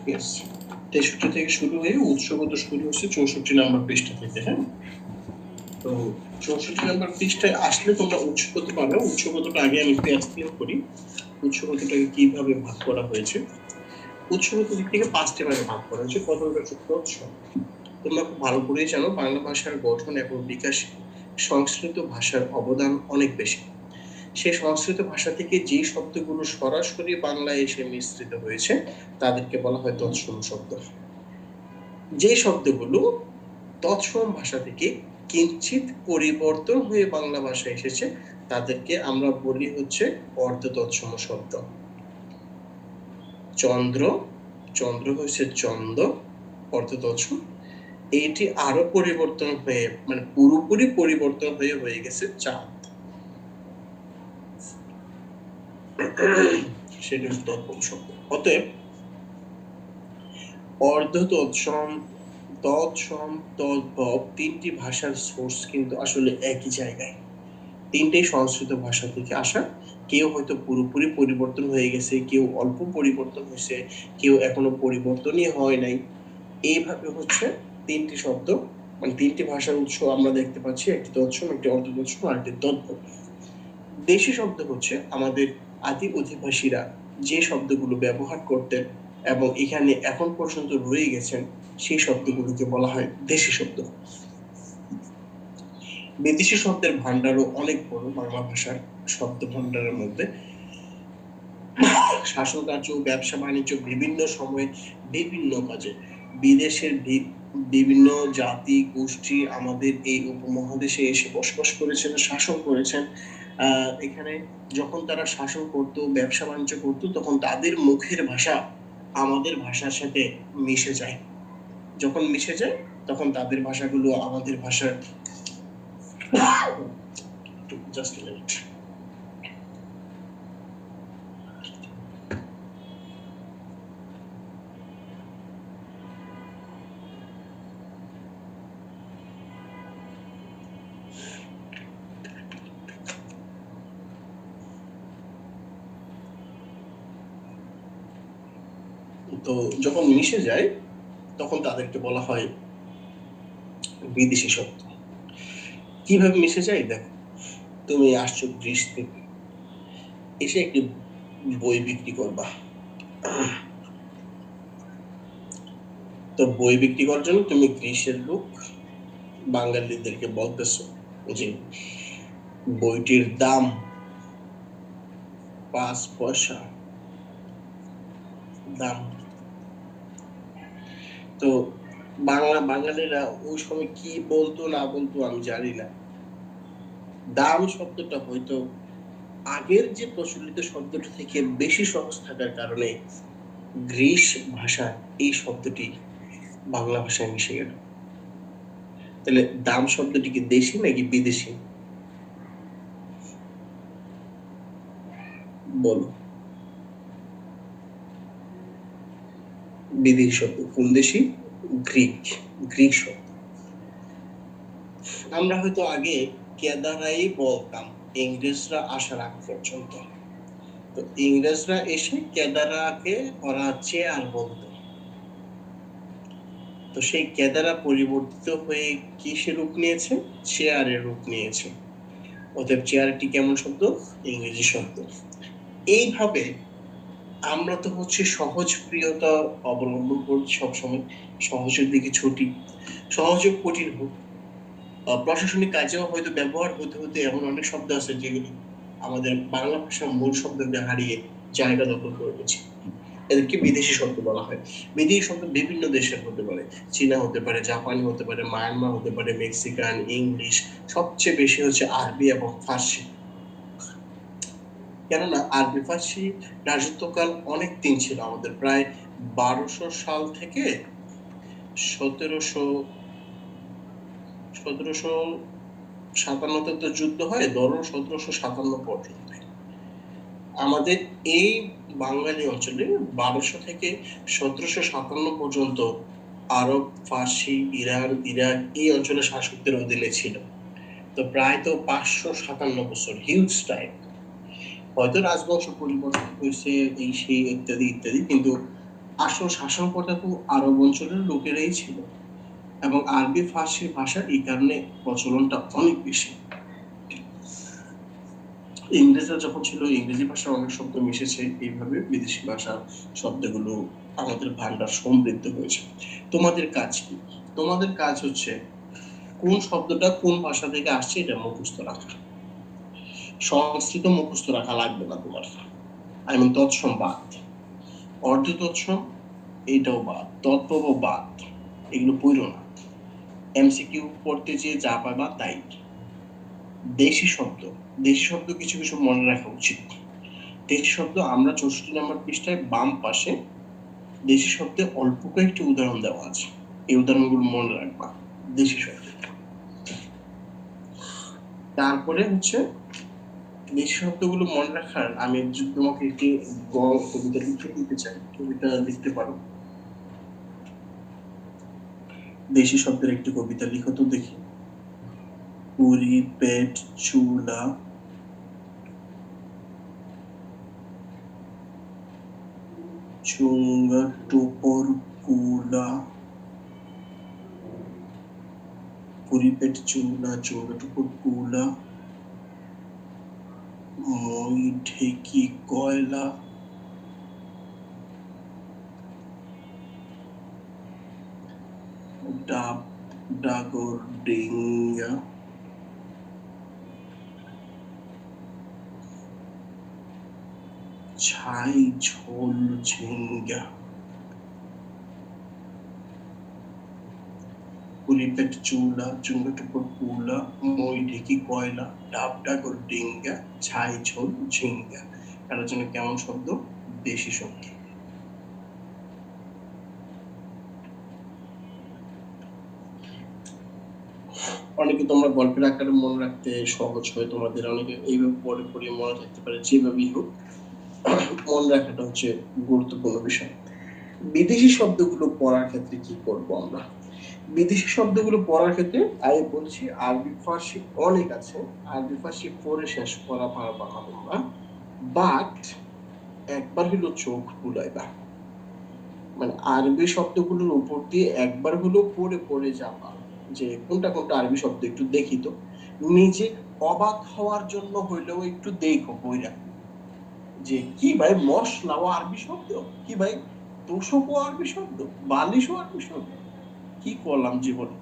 Yes, 63 থেকে শুরু হয়ে উৎসগত শুরু হচ্ছে 64 নম্বর পৃষ্ঠা থেকে। হ্যাঁ, তো 64 নম্বর পৃষ্ঠায় আসলে তোমরা উৎসগত পাবে। উৎসগতটা আগে আমি একটু এক্সপ্লেন করি উৎসগতটাকে কিভাবে ভাগ করা হয়েছে। উৎসগত দিক থেকে 5টি ভাগে ভাগ করা হয়েছে। প্রথমটা হচ্ছে তৎস। তোমরা খুব ভালো করেই জানো বাংলা ভাষার গঠন এবং বিকাশে সংস্কৃত ভাষার অবদান অনেক বেশি। সেই সংস্কৃত ভাষা থেকে যে শব্দগুলো সরাসরি বাংলায় এসে মিশ্রিত হয়েছে তাদেরকে বলা হয় তৎসম শব্দ। যে শব্দগুলো তৎসম ভাষা থেকে কিঞ্চিত পরিবর্তন হয়ে বাংলা ভাষায় এসেছে তাদেরকে আমরা বলি হচ্ছে অর্ধ তৎসম শব্দ। চন্দ্র, চন্দ্র হচ্ছে চন্দ, অর্ধ তৎসম। এইটি আরো পরিবর্তন হয়ে মানে পুরোপুরি পরিবর্তন হয়ে গেছে চাঁদ, সেটা হচ্ছে তৎসম শব্দ। অতএব অর্ধ তৎসম, তৎসম, তদ্ভব তিনটি ভাষার সোর্স কিন্তু আসলে একই জায়গায়। তিনটেই সংস্কৃত ভাষা থেকে আসা। কেউ হয়তো পুরোপুরি পরিবর্তন হয়ে গেছে, কেউ অল্প পরিবর্তন হয়েছে, কেউ এখনো পরিবর্তনই হয় নাই। এইভাবে হচ্ছে তিনটি শব্দ মানে তিনটি ভাষার উৎস আমরা দেখতে পাচ্ছি, একটি তৎসম, একটি অর্ধ তৎসম আর একটি তদ্ভব। দেশি শব্দ হচ্ছে আমাদের আদি অধিবাসীরা যে শব্দগুলো ব্যবহার করতেন এবং এখানে এখন পর্যন্ত রয়ে গেছেন সেই শব্দগুলোকে বলা হয় দেশি শব্দ। বিদেশি শব্দের ভান্ডারও অনেক বড় বাংলা ভাষার শব্দ ভান্ডারের মধ্যে। শাসন কার্য, ব্যবসা বাণিজ্য, বিভিন্ন সময়ে বিভিন্ন কাজে বিদেশের বিভিন্ন জাতি গোষ্ঠী আমাদের এই উপমহাদেশে এসে বসবাস করেছেন, শাসন করেছেন। এখানে যখন তারা শাসন করত, ব্যবসা বাণিজ্য করত, তখন তাদের মুখের ভাষা আমাদের ভাষার সাথে মিশে যায়। যখন মিশে যায় তখন তাদের ভাষাগুলো আমাদের ভাষার জাস্ট a minute। তো যখন মিশে যায় তখন তাদেরকে বলা হয় বিদেশি শব্দ। কিভাবে মিশে যায় দেখো, তুমি আসছো গ্রিস থেকে, এসে একটি বই বিক্রি করবা। তো বই বিক্রি করার জন্য তুমি গ্রিসের লোক বাঙালিদেরকে বলতেছো যে বইটির দাম 5 পয়সা দাম। তো বাঙালিরা ওই সময় কি বলতো না বলতো আমি জানি না। দাম শব্দটা হয়তো আগের যে প্রচলিত শব্দটা থেকে বেশি সহজ থাকার কারণে গ্রিস ভাষা এই শব্দটি বাংলা ভাষায় মিশে গেল। তাহলে দাম শব্দটি কি দেশি নাকি বিদেশি বলো? বিদেশি শব্দ। কোন দেশি? গ্রিক, গ্রিক শব্দ। আমরা হয়তো আগে কেদারাই বলতাম ইংরেজরা আসার আগ পর্যন্ত। তো ইংরেজরা এসে কেদারাকে ওরা চেয়ার বলতো। তো সেই কেদারা পরিবর্তিত হয়ে কিসের রূপ নিয়েছে? চেয়ারের রূপ নিয়েছে। অতএব চেয়ারটি কেমন শব্দ? ইংরেজি শব্দ। এইভাবে আমরা তো হচ্ছে সহজ প্রিয়তা অবলম্বন করছি সবসময়, সহজের দিকে ছুটি। সহজ হোক কঠিন হোক, প্রশাসনিক কাজেও হয়তো ব্যবহার হতে হতে এমন অনেক শব্দ আছে যেগুলি আমাদের বাংলা ভাষার মূল শব্দকে হারিয়ে জায়গা দখল করে নিচ্ছে। এদেরকে বিদেশি শব্দ বলা হয়। বিদেশি শব্দ বিভিন্ন দেশের হতে পারে, চীনা হতে পারে, জাপানি হতে পারে, মায়ানমার হতে পারে, মেক্সিকান, ইংলিশ, সবচেয়ে বেশি হচ্ছে আরবি এবং ফার্সি। কেননা আরবি ফার্সি রাজত্বকাল অনেক দিন ছিল আমাদের, প্রায় 1200 সাল থেকে 1757 তো যুদ্ধ হয়, ধরো 1757 পর্যন্ত আমাদের এই বাঙালি অঞ্চলে 1200 থেকে 1757 পর্যন্ত আরব, ফার্সি, ইরান, ইরাক এই অঞ্চলে শাসকদের অধীনে ছিল। তো প্রায় তো 557 বছর, হিউজ টাইম। হয়তো রাজবংশ পরিবর্তন হয়েছে এই সেই ইত্যাদি ইত্যাদি, কিন্তু আসল শাসনকর্তা তো আরব অঞ্চলের লোকেরাই ছিল, এবং আরবি ফার্সি ভাষা এই কারণে প্রচলনটা অনেক বেশি। ইংরেজরা যখন ছিল, ইংরেজি ভাষার অনেক শব্দ মিশেছে, এইভাবে বিদেশি ভাষার শব্দগুলো আমাদের ভান্ডার সমৃদ্ধ হয়েছে। তোমাদের কাজ কি? তোমাদের কাজ হচ্ছে কোন শব্দটা কোন ভাষা থেকে আসছে এটা মুখস্থ রাখা। সংস্কৃত মুখস্থ রাখা লাগবে না তোমার, আই মিন তৎসম বাদ, অর্ধ তৎসম এইটাও বাদ, তৎপ্রব বাদ, এগুলো পড়ো না। এমসিকিউ পড়তে যেয়ে যা পাবা তাই। দেশি শব্দ, দেশি শব্দ কিছু কিছু মনে রাখা উচিত। দেশি শব্দ আমরা 64 নম্বর পৃষ্ঠায় বাম পাশে দেশি শব্দে অল্প কয়েকটি উদাহরণ দেওয়া আছে, এই উদাহরণগুলো মনে রাখবা দেশি শব্দ। তারপরে হচ্ছে দেশি শব্দগুলো মনে রাখার আমি তোমাকে একটি কবিতা লিখে দিতে চাই, কবিতা লিখতে পারো। দেশি শব্দের একটি কবিতা লিখো তো দেখি। পুরি, পেট, চুলা, চুঙ্গা, টোপর, কুলা। পুরি, পেট, চুলা, চুঙ্গা, টোপর, কুলা, মই, ঢেকি, কয়লা, ডাব, ডাগর, ডিঙ্গা, ছাই, ঝোল, ঝিঙ্গা। পুরি, পেট, চুলা, চুঙ্গা, টোপর, কুলা, মই, ঢেকি, কয়লা, ডাব, ডাগর, ডিঙ্গা, ছাই, ঝোল, ঝিঙ্গা। এটার জন্য কেমন শব্দ? দেশি শব্দ। অনেকে তোমরা গল্পের আকারে মনে রাখতে সহজ হয় তোমাদের, অনেকে এইভাবে পড়ে পড়ে মনে থাকতে পারে, যেভাবেই হোক মনে রাখাটা হচ্ছে গুরুত্বপূর্ণ বিষয়। বিদেশি শব্দগুলো পড়ার ক্ষেত্রে কি করব আমরা? বিদেশি শব্দগুলো পড়ার ক্ষেত্রে আমি বলছি আরবি ফার্সি অনেক আছে, আরবি ফার্সি পড়ে শেষ করা পারবা না তোমরা, বাট একবার হলো চোখ বুলাইবা, মানে আরবি শব্দগুলোর উপর দিয়ে একবার হলো পড়ে পড়ে যাবা, যে কোনটা কোনটা আরবি শব্দ একটু দেখি তো, নিজে অবাক হওয়ার জন্য হইলেও একটু দেখো বইরা, যে কি ভাই মশলাও আরবি শব্দ, কি ভাই তোষকও আরবি শব্দ, বালিশও আরবি শব্দ, কি করলাম জীবনে।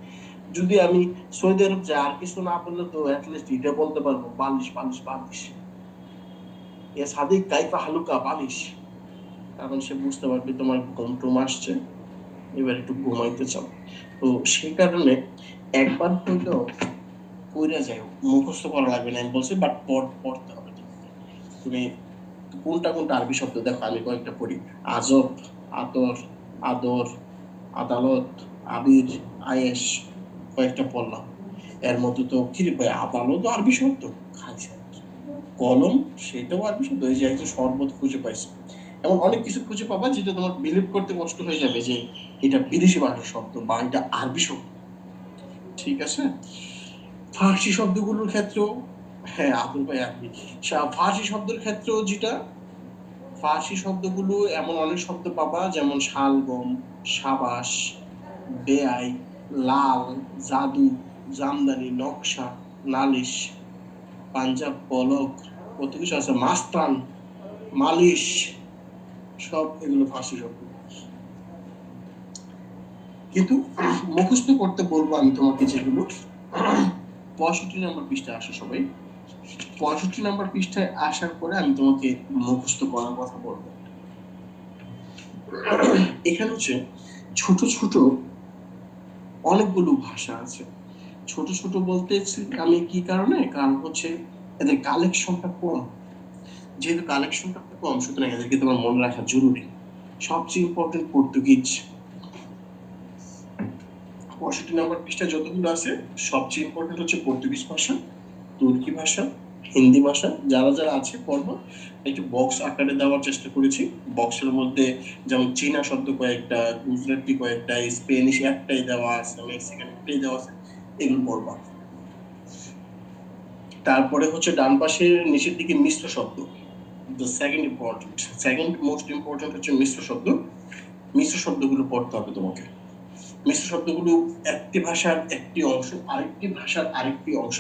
যদি আমি সৌদি আরব যাই আর কিছু না বললে তো অ্যাটলিস্ট এটা বলতে পারবো, বালিশ বালিশ বালিশ, এ সাদিক কাইফা হালুকা বালিশ, কারণ সে বুঝতে পারবে তোমার ঘুম টুম আসছে, এবার একটু ঘুমাইতে চাও। তো সেই কারণে একবার হইলেও পড়ে যায়, মুখস্থ করা লাগবে না আমি বলছি, বাট পড়তে হবে। তুমি কোনটা কোনটা আরবি শব্দ দেখো, আমি কয়েকটা পড়ি। আজব, আতর, আদর, আদালত, আবির, আয়েশ, কয়েকটা পড়লাম। এর মধ্যে তো কি ভাই আদালত আরবি শব্দ, খাইছে কলম সেটাও আরবি শব্দ, এই যে একটা শরবত খুঁজে পাইছে, এমন অনেক কিছু খুঁজে পাবা যেটা তোমার বিলিভ করতে কষ্ট হয়ে যাবে যে এটা বিদেশি ভাষার শব্দ বা এটা আরবি শব্দ। ঠিক আছে, ফার্সি শব্দগুলোর ক্ষেত্রেও, হ্যাঁ আব্দুল ভাই আরবি, ফার্সি শব্দের ক্ষেত্রেও যেটা, ফার্সি শব্দগুলো এমন অনেক শব্দ পাবা যেমন শালগম, সাবাস, বেআই, লাল, জাদু, জামদানি, নকশা, নালিশ, পাঞ্জাব, পলক, কত কিছু আছে, মাস্তান, মালিশ, সব এগুলো ফার্সি শব্দ। কিন্তু মুখস্থ করতে বলবো আমি তোমাকে যেগুলো, 65 নম্বর পৃষ্ঠায় আসো সবাই। 65 নম্বর পৃষ্ঠায় আসার পরে আমি তোমাকে মুখস্থ করার কথা বলবো। এখানে হচ্ছে ছোট ছোট অনেকগুলো ভাষা আছে। ছোট ছোট বলতে আমি কি কারণে, কারণ হচ্ছে এদের কালেকশনটা কম, যেহেতু কালেকশনটা কম সুতরাং এদেরকে তোমার মনে রাখা জরুরি। সবচেয়ে ইম্পর্টেন্ট পর্তুগিজ, 65 নম্বর পৃষ্ঠায় যতগুলো আছে সবচেয়ে ইম্পর্টেন্ট হচ্ছে পর্তুগিজ ভাষা, তুর্কি ভাষা, হিন্দি ভাষা। যারা যারা আছে পড়বো, একটু বক্স আকারে দেওয়ার চেষ্টা করেছি, বক্সের মধ্যে যেমন চীনা শব্দ কয়েকটা, গুজরাটি কয়েকটা, স্পেনিশ একটাই দেওয়া আছে, মেক্সিকান একটাই দেওয়া আছে, এগুলো পড়বা। তারপরে হচ্ছে ডান পাশের নিচের দিকে মিশ্র শব্দ, the second important, second most important হচ্ছে মিশ্র শব্দ। মিশ্র শব্দগুলো পড়তে হবে তোমাকে। মিশ্র শব্দগুলো একটি ভাষার একটি অংশ, আরেকটি ভাষার আরেকটি অংশ,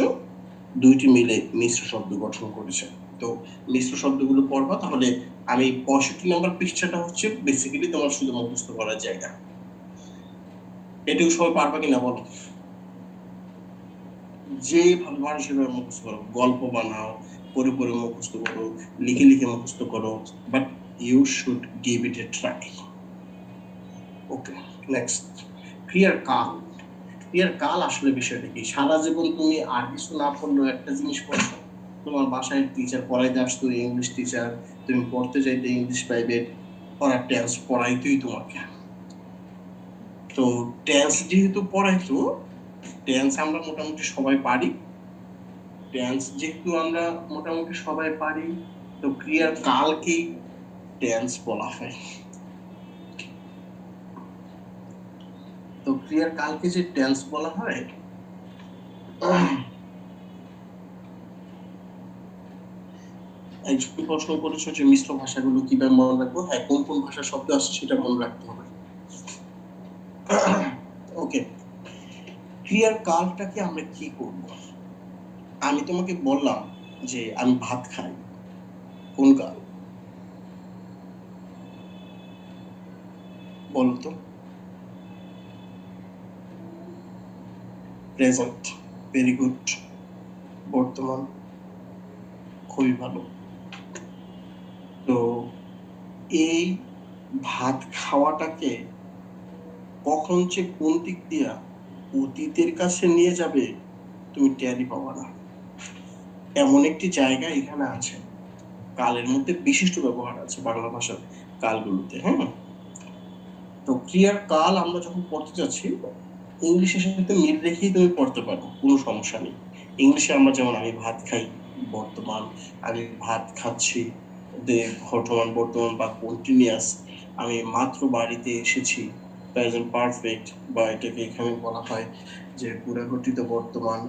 দুইটি মিলে মিশ্র শব্দ গঠন করেছে। তো মিশ্র শব্দগুলো পড়বা, তাহলে আমি 65 নম্বর পৃষ্ঠাটা হচ্ছে বেসিক্যালি তোমার শুধু মুখস্থ করার জায়গা। এটুকু সবাই পারবা কিনা বলো? যে ভালো সেভাবে মুখস্থ করো, গল্প বানাও, পড়ে পড়ে মুখস্থ করো, লিখে লিখে মুখস্থ করো, but you should give it a try. Okay, next, ক্রিয়ার কাল। ক্রিয়ার কাল আসলে বিষয়টা কি? সারা জীবন তুমি আর কিছু না পড়লেও একটা জিনিস পড়ছো, তোমার বাসায় টিচার পড়াইতে আসতো ইংলিশ টিচার, তুমি পড়তে চাইতে ইংলিশ প্রাইভেট, ওরা টেন্স পড়াইতোই তোমাকে। তো টেন্স যেহেতু পড়াইতো, টেন্স আমরা মোটামুটি সবাই পারি, টেন্স যেহেতু আমরা মোটামুটি সবাই পারি, তো ক্রিয়ার কালকেই টেন্স বলা হয়। তো ক্রিয়ার কালকে যে টেন্স বলা হয়, একজন প্রশ্ন করেছো যে মিশ্র ভাষাগুলো কিভাবে মনে রাখবো। হ্যাঁ, কোন কোন ভাষার শব্দ আছে সেটা মনে রাখতে হবে। ওকে, ক্রিয়ার কালটাকে আমরা কি করব? আমি তোমাকে বললাম যে আমি ভাত খাই, কোন কাল? বলো তো। প্রেজেন্ট, ভেরি গুড, বর্তমান, খুবই ভালো। তো এই ভাত খাওয়াটাকে কখন যে কোন দিক দিয়া অতীতের কাছে নিয়ে যাবে তুমি টেরই পাবা না। এমন একটি জায়গা এখানে আছে, কালের মধ্যে বিশিষ্ট ব্যবহার আছে বাংলা ভাষার কালগুলোতে। হ্যাঁ, তো ক্রিয়ার কাল আমরা যখন পড়তে যাচ্ছি, ইংলিশের সাথে মিল রেখেই তুমি পড়তে পারো, কোনো সমস্যা নেই। ইংলিশে আমরা যেমন আমি ভাত খাই, বর্তমান, আমি ভাত খাচ্ছি, বর্তমান, বর্তমান বা কন্টিনিউয়াস, আমি মাত্র বাড়িতে এসেছি, প্রেজেন্ট পারফেক্ট, বা এটাকে এখানে বলা হয় যে পুরাগঠিত বর্তমান।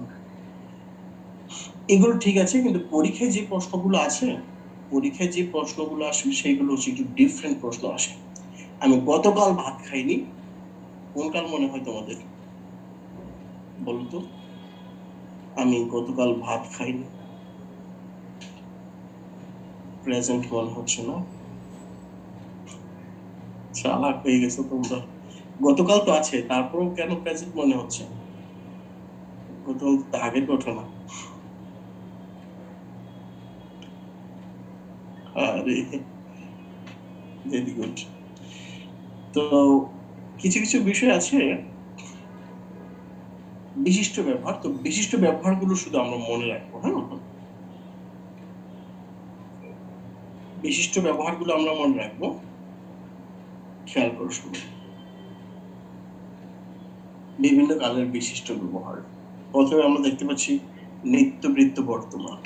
এগুলো ঠিক আছে, কিন্তু পরীক্ষায় যে প্রশ্নগুলো আছে, পরীক্ষায় যে প্রশ্নগুলো আসে সেইগুলো হচ্ছে একটু ডিফারেন্ট প্রশ্ন আসে। আমি গতকাল ভাত খাইনি, কোন কাল মনে হয় তোমাদের? বলো তো। আমি গতকাল ভাত খাইনি, প্রেজেন্ট মনে হচ্ছে না? চালাক হয়ে গেছো তোমরা। গতকাল তো আছে, তারপরেও কেন প্রেজেন্ট মনে হচ্ছে? গতকাল তো আগের ঘটনা। আরে, ভেরি গুড। তো কিছু কিছু বিষয় আছে বিশিষ্ট ব্যবহার, তো বিশিষ্ট ব্যবহারগুলো শুধু আমরা মনে রাখবো। হ্যাঁ, বিশিষ্ট ব্যবহারগুলো আমরা মনে রাখবো। খেয়াল করো শুনে, বিভিন্ন কালের বিশিষ্ট ব্যবহার। প্রথমে আমরা দেখতে পাচ্ছি নিত্যবৃত্ত বর্তমান।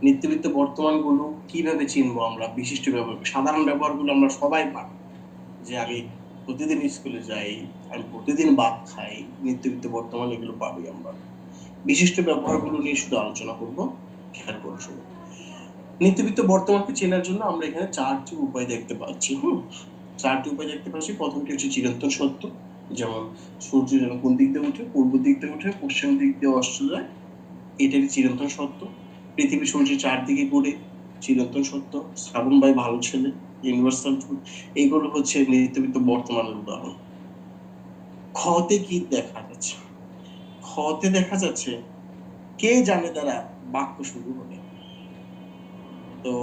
নিত্যবৃত্ত বর্তমান গুলো কিভাবে চিনবো আমরা? বিশিষ্ট ব্যবহার, সাধারণ ব্যবহারগুলো আমরা সবাই পারি, যে আমি প্রতিদিন স্কুলে যাই, আমি প্রতিদিন ভাত খাই, নিত্যবৃত্ত বর্তমান, এগুলো পাবি আমরা। বিশিষ্ট ব্যবহারগুলো নিয়ে শুধু আলোচনা করব, খেয়াল করে শুনো। নিত্যবৃত্ত বর্তমানকে চেনার জন্য আমরা এখানে চারটি উপায় দেখতে পাচ্ছি। চারটি উপায় দেখতে পাচ্ছি। প্রথমটি হচ্ছে চিরন্তন সত্য, যেমন সূর্য যেন কোন দিক দিয়ে উঠে, পূর্ব দিক দিয়ে উঠে, পশ্চিম দিক দিয়ে অস্ত যায়, এটাই চিরন্তন সত্য। পৃথিবী সূর্যের চারদিকে ঘুরে, চিরন্তন সত্য। শ্রাবণ ভাই ভালো ছেলে, ইউনিভার্সাল ট্রুথ। এইগুলো হচ্ছে নিত্যবৃত্ত বর্তমানের উদাহরণ। খতে কি দেখা যাচ্ছে? খতে দেখা যাচ্ছে কে জানে দ্বারা বাক্য শুরু হবে। তো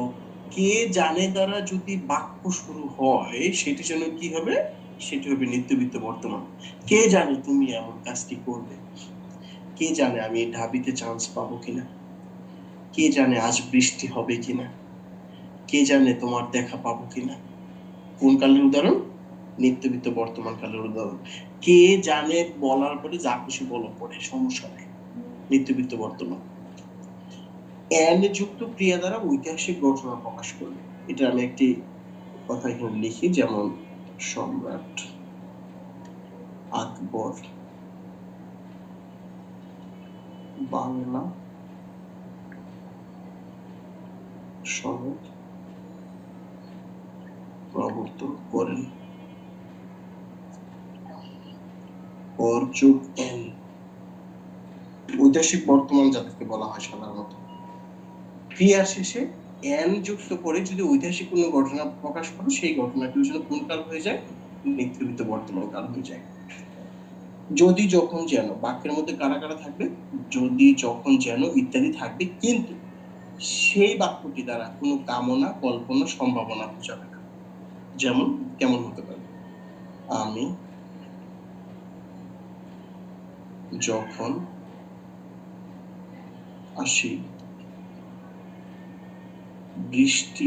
কে জানে দ্বারা যদি বাক্য শুরু হয়, সেটি যেন কি হবে? সেটি হবে নিত্যবৃত্ত বর্তমান। কে জানে তুমি এমন কাজটি করবে? কে জানে আমি ঢাবিতে চান্স পাবো কিনা? কে জানে আজ বৃষ্টি হবে কিনা? কে জানে তোমার দেখা পাবো কিনা? কোন কালের উদাহরণ? নিত্যবৃত্ত বর্তমান কালের উদাহরণ। কে জানে বলার পরে যা খুশি বলো পরে, সমস্যা নেই, নিত্যবৃত্ত বর্তমান। এন্ড যুক্ত ক্রিয়া দ্বারা ঐতিহাসিক ঘটনা প্রকাশ করবে। এটা আমি একটি কথা এখানে লিখি, যেমন সম্রাট আকবর বাংলা সনদ প্রবর্তন করেন। অর যোগ এন, ঐতিহাসিক বর্তমান যাদেরকে বলা হয় সাধারণত। ক্রিয়ার শেষে এন যুক্ত করে যদি ঐতিহাসিক কোনো ঘটনা প্রকাশ করো, সেই ঘটনাটি যেন কোন কাল হয়ে যায়, নিত্যবিত্ত বর্তমান কাল হয়ে যায়। যদি যখন যেন বাক্যের মধ্যে কারা কারা থাকবে, যদি যখন যেন ইত্যাদি থাকবে, কিন্তু সেই বাক্যটি দ্বারা কোনো কামনা, কল্পনা, সম্ভাবনা বোঝাবে না। যেমন কেমন হতে পারে, আমি যখন আসি বৃষ্টি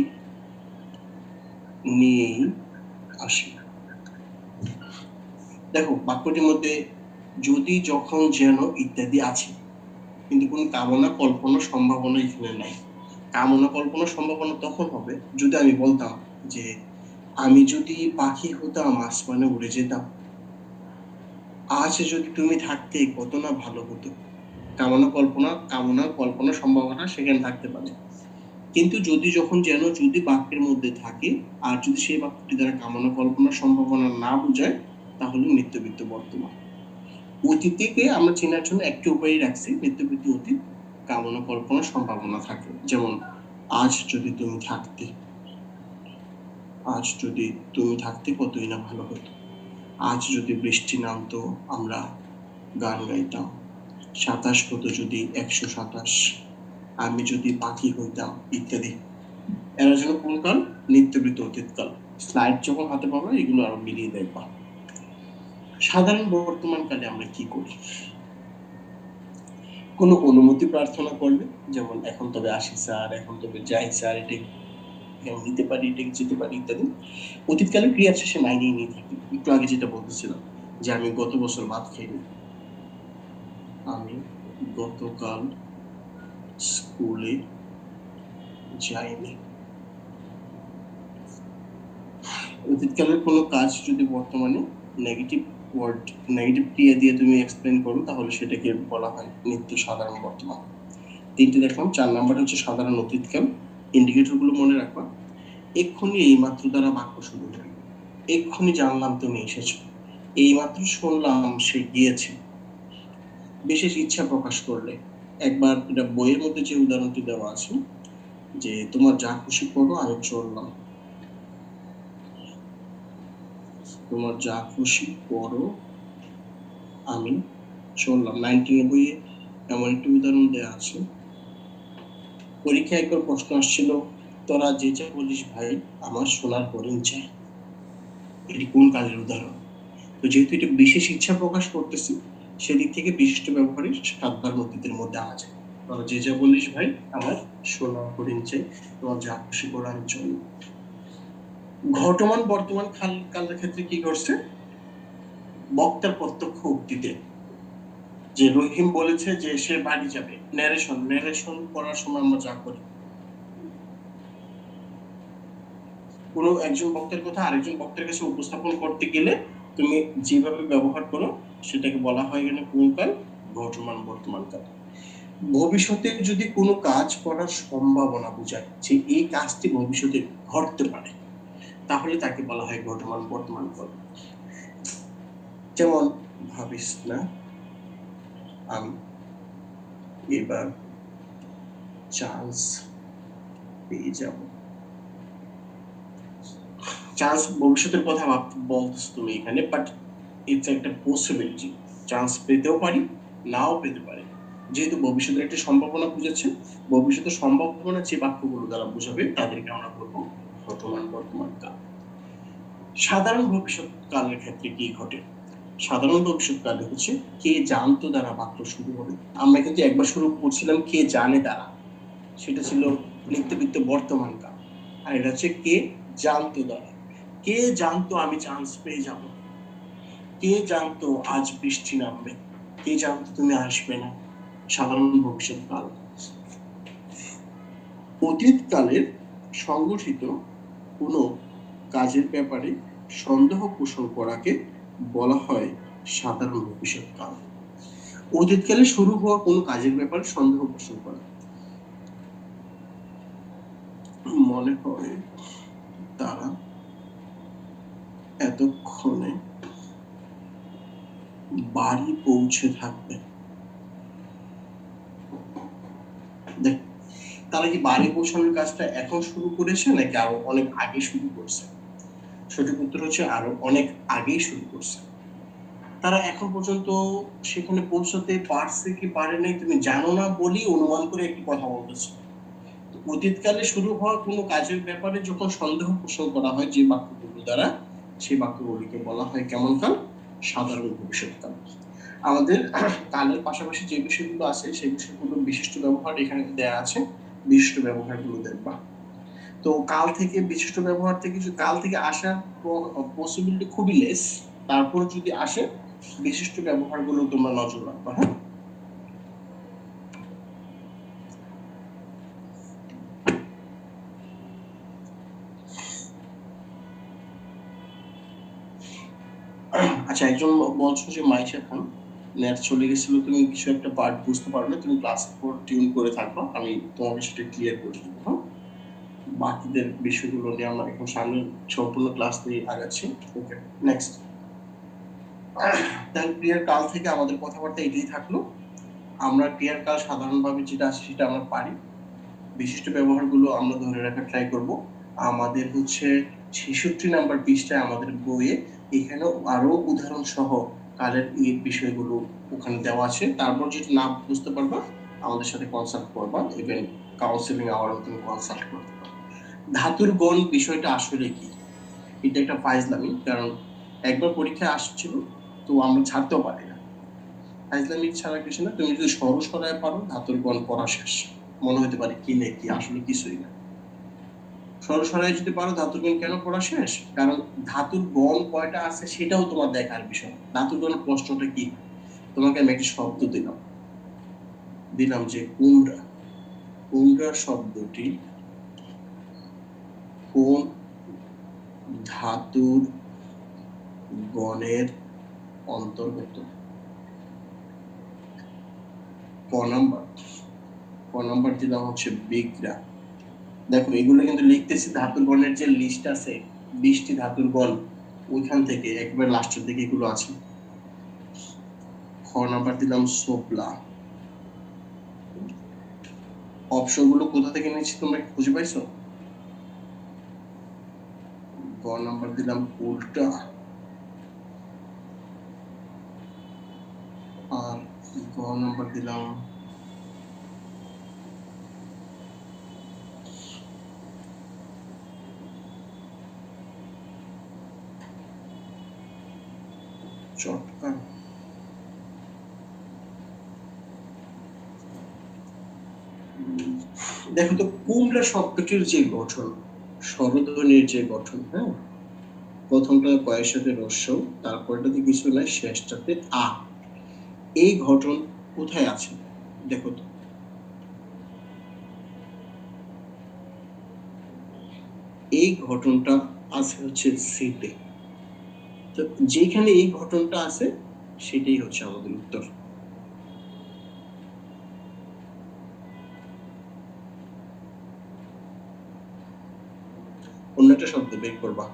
নিয়েই আসি। দেখো বাক্যটির মধ্যে যদি, যখন, যেন ইত্যাদি আছে, কিন্তু কোনো কামনা, কল্পনা, সম্ভাবনা এখানে নাই। কামনা, কল্পনা, সম্ভাবনা তখন হবে যদি আমি বলতাম যে আমি যদি পাখি হতাম, আসমানে উড়ে যেতাম, আজ যদি তুমি থাকতে কত না ভালো হতো। কামনা, কল্পনা, সম্ভাবনা সেখানে থাকতে পারে। কিন্তু যদি, যখন, যেন যদি বাক্যের মধ্যে থাকে, আর যদি সেই বাক্যটি দ্বারা কামনা, কল্পনা, সম্ভাবনা না বোঝায়, তাহলে নিত্যবৃত্ত বর্তমান। অতীতকে আমরা চেনার জন্য একটি উপায় রাখছি, নিত্যবৃত্ত অতীত কামনা, কল্পনা, সম্ভাবনা থাকে। যেমন আজ যদি তুমি থাকতে, আজ যদি তুমি থাকতে কতই না ভালো হতো। আজ যদি বৃষ্টি নামতো আমরা গান গাইতাম। 27 হতো যদি 127, আমি যদি পাখি হইতাম ইত্যাদি। এরা যেন কোন কাল, নিত্যবৃত্ত অতীতকাল। স্লাইড যখন হাতে পাবো এগুলো আরো মিলিয়ে দেখবা। সাধারণ বর্তমান কালে আমরা কি করি, কোনো অনুমতি প্রার্থনা করলে, যেমন এখন তবে আসি স্যার, এখন তবে যাই স্যার, এটা নিতে পারি, এটা যেতে পারি ইত্যাদি। অতীতকালে ক্রিয়া শেষে মাইনেই নিয়ে থাকি। একটু আগে যেটা বলতেছিলাম যে আমি গত বছর ভাত খাইনি, আমি গতকাল স্কুলে যাইনি। অতীতকালের কোনো কাজ যদি বর্তমানে নেগেটিভ ওয়ার্ড, নেগেটিভ ক্রিয়া দিয়ে তুমি এক্সপ্লেন করো, তাহলে সেটাকে বলা হয় নিত্য সাধারণ বর্তমান। তিনটে দেখলাম। 4 নাম্বার হচ্ছে সাধারণ অতীতকাল। ইন্ডিকেটর গুলো মনে রাখবা। এক্ষুনি, এই মাত্র দ্বারা বাক্য শুরু হলো। এক্ষুনি জানলাম তুমি এসেছো, এই মাত্র শুনলাম সে গিয়েছে। বিশেষ ইচ্ছা প্রকাশ করলে, একবার এটা বইয়ের মধ্যে যে উদাহরণটি দেওয়া আছে যে তোমার যা খুশি করো, আমি চললাম। তোমার যা খুশি করো, আমি চললাম। 19 বইয়ে এমন একটি উদাহরণ দেওয়া আছে। পরীক্ষায় একবার প্রশ্ন আসছিল, তোরা যে যা বলিস ভাই, আমার সোনার হরিণ চাই। এটি কোন কাজের উদাহরণ? তো যেহেতু এটা বিশেষ ইচ্ছা প্রকাশ করতেছি, সেদিক থেকে বিশিষ্ট ব্যবহারের সাধারণ অতীতের মধ্যে আনা যায়। তোরা যে যা বলিস ভাই, আমার সোনার হরিণ চাই, তোমার যা খুশি করো, আমি চলি। ঘটমান বর্তমান কালের ক্ষেত্রে কি করছে, বক্তার প্রত্যক্ষ উক্তিতে যে রহিম বলেছে যে সে বাড়ি যাবে, ন্যারেশন করার সময় আমরা যা করি, কোনো একজন বক্তার কথা আরেকজন বক্তার কাছে উপস্থাপন করতে গেলে তুমি যেভাবে ব্যবহার করো, সেটাকে বলা হয় এখানে কোন কাল, বর্তমান বর্তমান কাল। ভবিষ্যতে যদি কোনো কাজ করার সম্ভাবনা বোঝায় যে এই কাজটি ভবিষ্যতে ঘটতে পারে, তাহলে তাকে বলা হয় বর্তমান বর্তমান কাল। যেমন ভাবিস না আমি এবার চান্স পেয়ে যাব। চান্স ভবিষ্যতের কথা বলছো তুমি এখানে, বাট ইটস একটা পসিবিলিটি। চান্স পেতেও পারি, নাও পেতে পারি। যেহেতু ভবিষ্যতের একটা সম্ভাবনা বুঝাচ্ছে, ভবিষ্যতের সম্ভাবনা যে বাক্যগুলো দ্বারা বুঝাবে তাদেরকে আমরা বলবো বর্তমান বর্তমান কাল। সাধারণ ভবিষ্যৎ কালের ক্ষেত্রে কি ঘটে? সাধারণ ভবিষ্যৎ কালে হচ্ছে কে জানতো দ্বারা বাক্য শুরু হবে। আমরা কিন্তু একবার শুরু করছিলাম কে জানে দ্বারা, সেটা ছিল নিত্যবৃত্ত বর্তমান কাল। আর এটা হচ্ছে কে জানতো দ্বারা। কে জানতো আমি চান্স পেয়ে যাব, কে জানতো আজ বৃষ্টি নামবে, কে জানতো তুমি আসবে না, সাধারণ ভবিষ্যৎ কাল। অতীতকালের সংগঠিত কোনো কাজের ব্যাপারে সন্দেহ পোষণ করাকে বলা হয় সাধারণ ভবিষ্যৎ কাল। অতীতকালে শুরু হওয়া কোনো কাজের ব্যাপারে সন্দেহ পোষণ করা, মনে হয় তারা এতক্ষণে বাড়ি পৌঁছে থাকবে। দেখ, তারা কি বাড়ি পৌঁছানোর কাজটা এখন শুরু করেছে নাকি আরো অনেক আগে শুরু করছে? সঠিক উত্তর হচ্ছে আরো অনেক আগেই শুরু করছে। তারা এখন পর্যন্ত সেখানে পৌঁছাতে পারছে কি পারে নাই তুমি জানো না বলেই অনুমান করে একটি কথা বলতেছো। অতীতকালে শুরু হওয়া কোনো কাজের ব্যাপারে যখন সন্দেহ পোষণ করা হয় যে বাক্যগুলো দ্বারা, সেই বাক্যগুলিকে বলা হয় কেমন কাল? সাধারণ ভবিষ্যৎকাল। আমাদের কালের পাশাপাশি যে বিষয়গুলো আছে সেই বিষয়গুলো বিশিষ্ট ব্যবহার এখানে দেয়া আছে, বিশিষ্ট ব্যবহারগুলো দেখবা। তো কাল থেকে বিশিষ্ট ব্যবহার থেকে কাল থেকে আসার পসিবিলিটি খুবই লেস, তারপর যদি আসে বিশিষ্ট ব্যবহারগুলো তোমরা নজর রাখবা। হ্যাঁ, আচ্ছা, একজন বলছো যে মাইশা খান নেট চলে গেছিল, তুমি কিছু একটা পার্ট বুঝতে পারলে তুমি ক্লাসের পর টিউন করে থাকো, আমি তোমাকে সেটা ক্লিয়ার করে দেবো। হ্যাঁ, বাকিদের বিষয়গুলো নিয়ে আমরা এখন সামনে সম্পূর্ণ ক্লাস নিয়ে আগাচ্ছি। ওকে, নেক্সট। তাহলে ক্রিয়ার কাল থেকে আমাদের কথাবার্তা এটাই থাকলো। আমরা ক্রিয়ার কাল সাধারণভাবে যেটা আছে সেটা আমরা পারি, বিশিষ্ট ব্যবহারগুলো আমরা ধরে রাখার ট্রাই করব। আমাদের হচ্ছে ৬৬ নাম্বার পৃষ্ঠায় আমাদের বইয়ে এখানেও আরো উদাহরণ সহ কালের এই বিষয়গুলো ওখানে দেওয়া আছে। তারপর যেটা না বুঝতে পারবা আমাদের সাথে কনসাল্ট করবা, ইভেন কাউন্সিলিং আওয়ারও তুমি কনসাল্ট করতে পারো। ধাতুর গণ বিষয়টা আসলে কি? এটা একটা ফাইজলামি, কারণ একবার পরীক্ষায় আসছিল তো আমরা ছাড়তেও পারি না। ফাইজলামি ছাড়া কিছু না, তুমি যদি সরস করায় পারো ধাতুর গণ পড়া শেষ। মনে হতে পারে কি নাকি, আসলে কিছুই না। সরসরাই যদি পারো ধাতুর গণ কেন পড়া শেষ? কারণ ধাতুর গণ কয়টা আছে সেটাও তোমার দেখার বিষয়। ধাতুর গণ প্রশ্নটা কি? তোমাকে আমি একটা শব্দ দিলাম যে কুমড়া। কুমড়া শব্দটি কোন ধাতুর গণের অন্তর্গত? ক নাম্বার দিলাম হচ্ছে বিগ্রা। দেখো এগুলো কিন্তু লিখতেছি ধাতুর গণের যে লিস্ট আছে 20টি ধাতুর গণ, ওইখান থেকে একবার লাস্টের দিকে এগুলো আছে। খ নাম্বার দিলাম সোপলা। অপশনগুলো কোথা থেকে নিয়েছি তোমরা খুঁজে পাইছো? গ নাম্বার দিলাম উল্টা, আর গ নাম্বার দিলাম চটকান। দেখো তো কুমড়া শব্দটির যে গঠন, স্বরধ্বনির যে গঠন, হ্যাঁ, প্রথমটা কয়ের সাথে রস্য, তারপরটাতে কিছু নাই, শেষটাতে আ। এই ঘটন কোথায় আছে দেখো তো? এই ঘটনটা আছে হচ্ছে সিতে। তো যেখানে এই ঘটনটা আছে সেটাই হচ্ছে আমাদের উত্তর। অন্য একটা শব্দ বের করবা।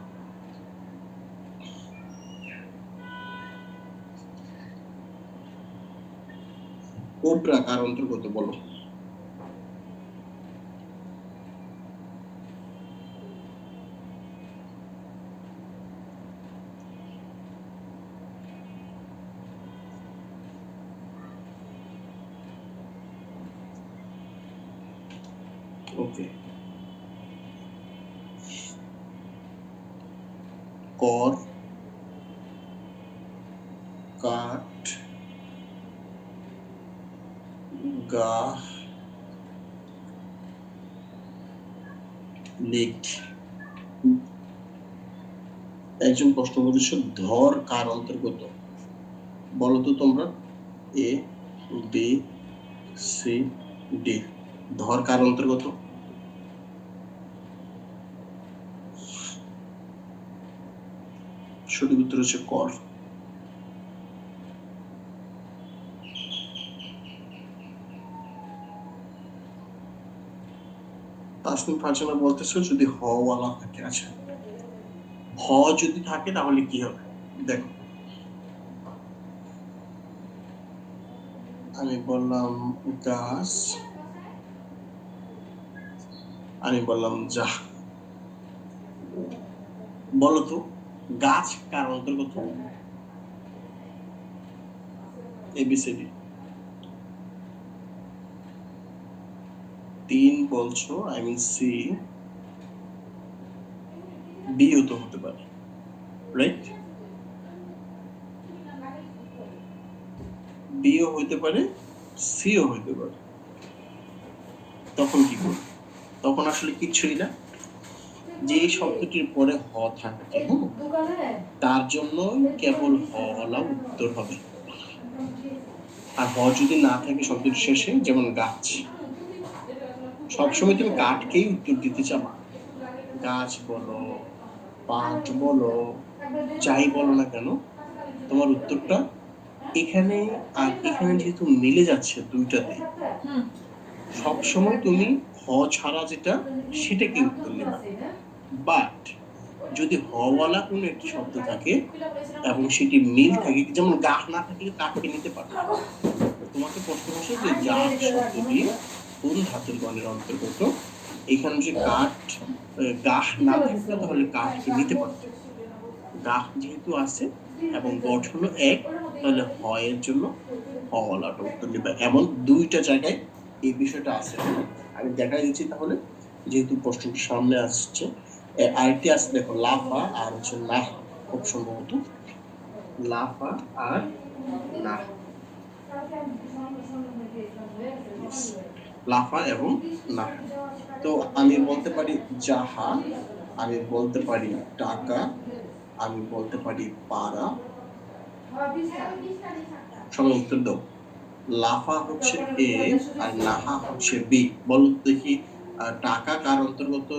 কোবরা কার অন্তর্গত বলো? ওকে, কর, কাঠ, গা, লেক। একজন প্রশ্ন করেছ ধর কার অন্তর্গত, বলো তো তোমরা? A B C D. ধর কার অন্তর্গত? সঠিক উত্তর হচ্ছে কর। তাসনিম ফারজানা বলতেছো যদি হ ওয়ালা থাকে। আচ্ছা, হ যদি থাকে তাহলে কি হবে দেখো। আমি বললাম গাছ, আমি বললাম যা। বলো তো গাছ কার অন্তর্গত? এবিসিডি। 3 বলছো, আই মিন সি, বিও তো হতে পারে, রাইট? বিও হইতে পারে, সিও হইতে পারে। তখন কি করবে? তখন আসলে কিচ্ছুই না, যে শব্দটির পরে হ থাকে তার জন্য কেবল হ ওয়ালা উত্তর হবে। আর হ যদি না থাকে শব্দটির শেষে, যেমন গাছ, সবসময় তুমি কাঠকেই উত্তর দিতে চাবা। গাছ বলো, পাট বলো, যাই বলো না কেন, তোমার উত্তরটা এখানে আর এখানে যেহেতু মিলে যাচ্ছে দুইটাতে, সবসময় তুমি হ ছাড়া যেটা সেটাকে উত্তর নেবা। বাট যদি হওয়ালা কোনো একটি শব্দ থাকে এবং সেটি মিল থাকে, যেমন গাহ না থাকলে কাঠকে নিতে পারো। তোমাকে প্রশ্ন হচ্ছে যে জাত শব্দটি কোন ধাতুর গণের অন্তর্গত। এখানে যে কাঠ, গাহ না থাকতো তাহলে কাঠকে নিতে পারত। গাহ যেহেতু আছে এবং গঠন এক, তাহলে এর জন্য হওয়ালাটা উত্তর নেবে। এমন দুইটা জায়গায় এই বিষয়টা আছে, আমি দেখাই দিচ্ছি তাহলে, যেহেতু প্রশ্নটি সামনে আসছে। আরেকটি আছে দেখো, লাফা আর হচ্ছে নাহ, খুব সম্ভবত লাফা আর নাহ, লাফা এবং নাহ। তো আমি বলতে পারি জাহা, আমি বলতে পারি টাকা, আমি বলতে পারি পারা। সবাই উত্তর দাও। লাফা হচ্ছে এ আর নাহা হচ্ছে বি। বলো দেখি টাকা কার অন্তর্গত?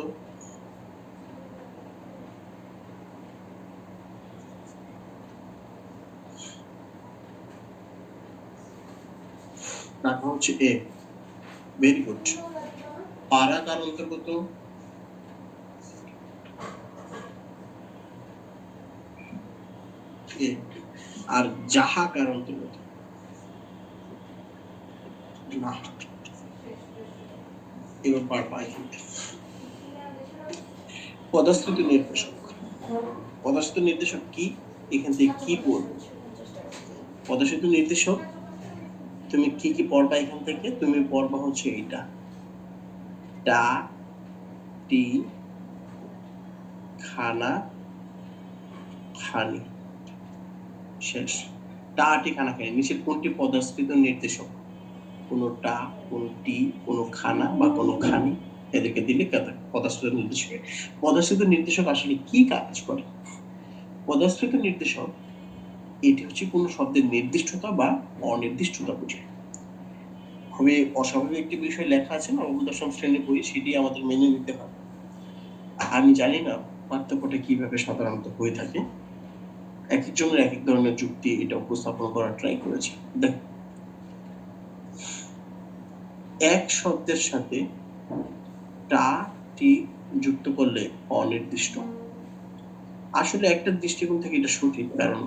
টাকা হচ্ছে এ, ভেরি গুড। পারা কার অন্তর্গত? এ। আর যাহা কার অন্তর্গত? না। এবার পার পাই। পদাশ্রিত নির্দেশক, পদাশ্রিত নির্দেশক কি? এখান থেকে কি পড়বো? পদাশ্রিত নির্দেশক তুমি কি কি পড়বা? এখান থেকে তুমি পড়বা হচ্ছে এইটা, টা, টি, খানা, খানি, শেষ। টা, টি, খানা, খানি। নিচের কোনটি পদাশ্রিত নির্দেশক? কোনো টা, কোনো টি, কোনো খানা বা কোনো খানি, এদেরকে দিলে পদাশ্রিত নির্দেশক। পদাশ্রিত নির্দেশক আসলে কি কাজ করে? পদাশ্রিত নির্দেশক এটি হচ্ছে কোনো শব্দের নির্দিষ্টতা বা অনির্দিষ্টতা বোঝায়। খুবই অস্বাভাবিক একটি বিষয় লেখা আছে না নবম দশম শ্রেণীর বই, সেটি আমাদের মেনে নিতে হবে। আমি জানি না পার্থক্যটা কিভাবে সাধারণত হয়ে থাকে, এক একজনের এক এক ধরনের যুক্তি এটা উপস্থাপন করার ট্রাই করেছে। দেখ, এক শব্দের সাথে টা, টি যুক্ত করলে অনির্দিষ্ট। আসলে একটা দৃষ্টিকোণ থেকে এটা সঠিক, কারণ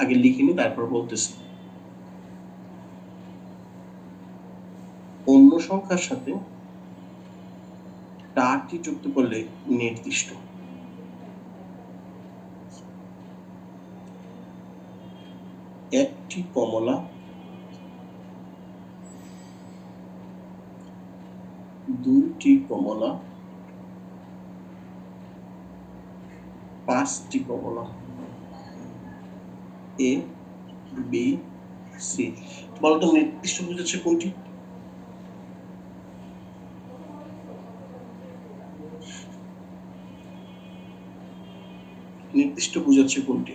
আগে লিখিনি তারপর বলতেছি। অন্য সংখ্যার সাথে টা, টি যুক্ত করলে নির্দিষ্ট। একটি কমলা, দুইটি কমলা, পাঁচটি কমলা। এ, বি, সি। বলতো নির্দিষ্ট বোঝাচ্ছে কোনটি? নির্দিষ্ট বোঝাচ্ছে কোনটি?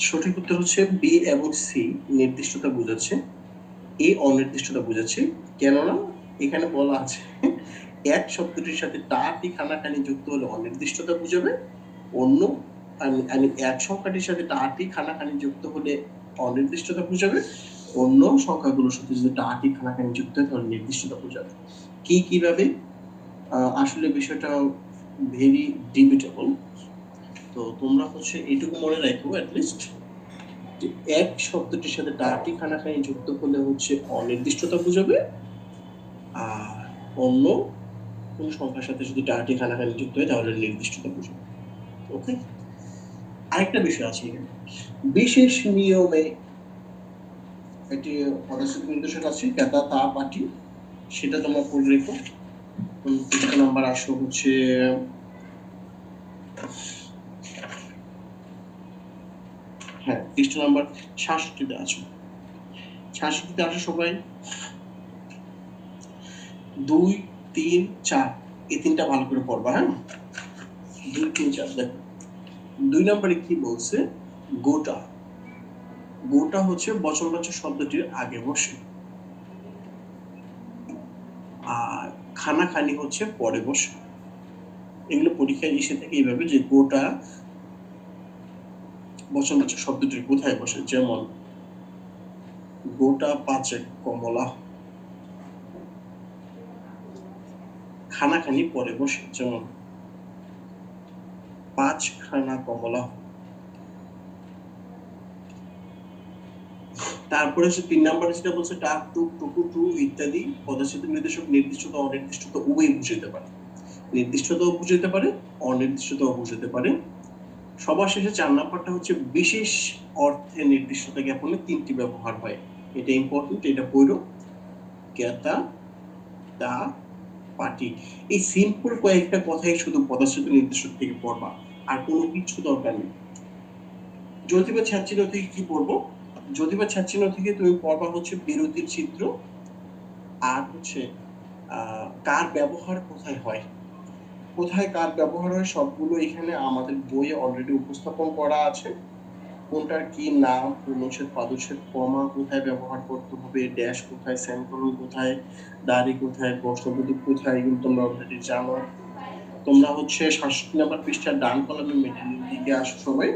সঠিক উত্তর হচ্ছে বি এবং সি। নির্দিষ্টতা বোঝাচ্ছে, এ অনির্দিষ্টতা বোঝাচ্ছে। কেননা এখানে বলা আছে এক শব্দটির সাথে টা, টি, খানা, খানি যুক্ত হলে অনির্দিষ্টতা বুঝাবে, অন্য এক সংখ্যাটির সাথে টা, টি, খানা, খানি যুক্ত হলে অনির্দিষ্টতা বুঝাবে, অন্য সংখ্যাগুলোর সাথে যদি টাটি খানাখানি যুক্ত হয় তাহলে নির্দিষ্টতা বোঝাবে। কিভাবে? আসলে বিষয়টা ভেরি ডিবেটেবল। তো তোমরা হচ্ছে এইটুকু মনে রাখো অ্যাটলিস্ট যে এক শব্দটির সাথে টাটি খানাখানি যুক্ত হলে হচ্ছে অনির্দিষ্টতা বোঝাবে, আর অন্য কোন সংখ্যার সাথে যদি টাটি খানাখানি যুক্ত হয় তাহলে নির্দিষ্টতা বোঝাবে। ওকে, আরেকটা বিষয় আছে এখানে, বিশেষ নিয়মে একটি পদচ্ছেদ নির্দেশক আছে ক্যাতা তা পাটি, সেটা তোমরা পড়ে রেখো। পৃষ্ঠা নাম্বার আসো হচ্ছে হ্যাঁ পৃষ্ঠা নাম্বার 66-তে আছো। 66-তে আসো সবাই। 2, 3, 4 এই তিনটা ভালো করে পড়বা। হ্যাঁ 2, 3, 4 দেখো 2 নম্বরে কি বলছে, গোটা। গোটা হচ্ছে বচনবাচক শব্দটির আগে বসে, আর খানাখানি হচ্ছে পরে বসে। এগুলো পরীক্ষায় এসে থাকে এইভাবে যে গোটা বচনবাচক শব্দটির কোথায় বসে, যেমন গোটা 5 কমলা। খানাখানি পরে বসে, যেমন 5 খানা কমলা। তারপরে হচ্ছে 3 নম্বরে যেটা বলছে টাক টুক টুকু টু ইত্যাদি পদচ্ছেদ নির্দেশক নির্দিষ্টতা অনির্দিষ্টতা উভয় বুঝাইতে পারে। নির্দিষ্টতাও বুঝাইতে পারে, অনির্দিষ্টতাও বুঝাইতে পারে। সবার শেষে 4 নাম্বারটা হচ্ছে বিশেষ অর্থে নির্দিষ্টতা জ্ঞাপনে 3টি ব্যবহার হয়। এটা ইম্পর্টেন্ট, এটা পড়ো। ক্যাতা তা পাটি, এই সিম্পল কয়েকটা কথাই শুধু পদচ্ছেদ নির্দেশক থেকে পড়বা, আর কোনো কিছু দরকার নেই। যদি বা ছাত্রীর থেকে কি পড়বো, যদি বা ছাত্রীর থেকে তুমি পড়বা হচ্ছে বিরতির চিত্র, আর হচ্ছে কার ব্যবহার কোথায় হয়, কোথায় কার ব্যবহার হয় সবগুলো এখানে আমাদের বইয়ে অলরেডি উপস্থাপন করা আছে। কোনটার কি নাম, পূর্ণচ্ছেদ পাদচ্ছেদ কমা কোথায় ব্যবহার করতে হবে, ড্যাশ কোথায়, সেমিকোলন কোথায়, দাড়ি কোথায়, প্রশ্নবোধক কোথায়, এগুলো তোমরা অলরেডি জানো। তোমরা হচ্ছে 67 নাম্বার পৃষ্ঠার ডান কলামে মিডলের দিকে আসো সবাই,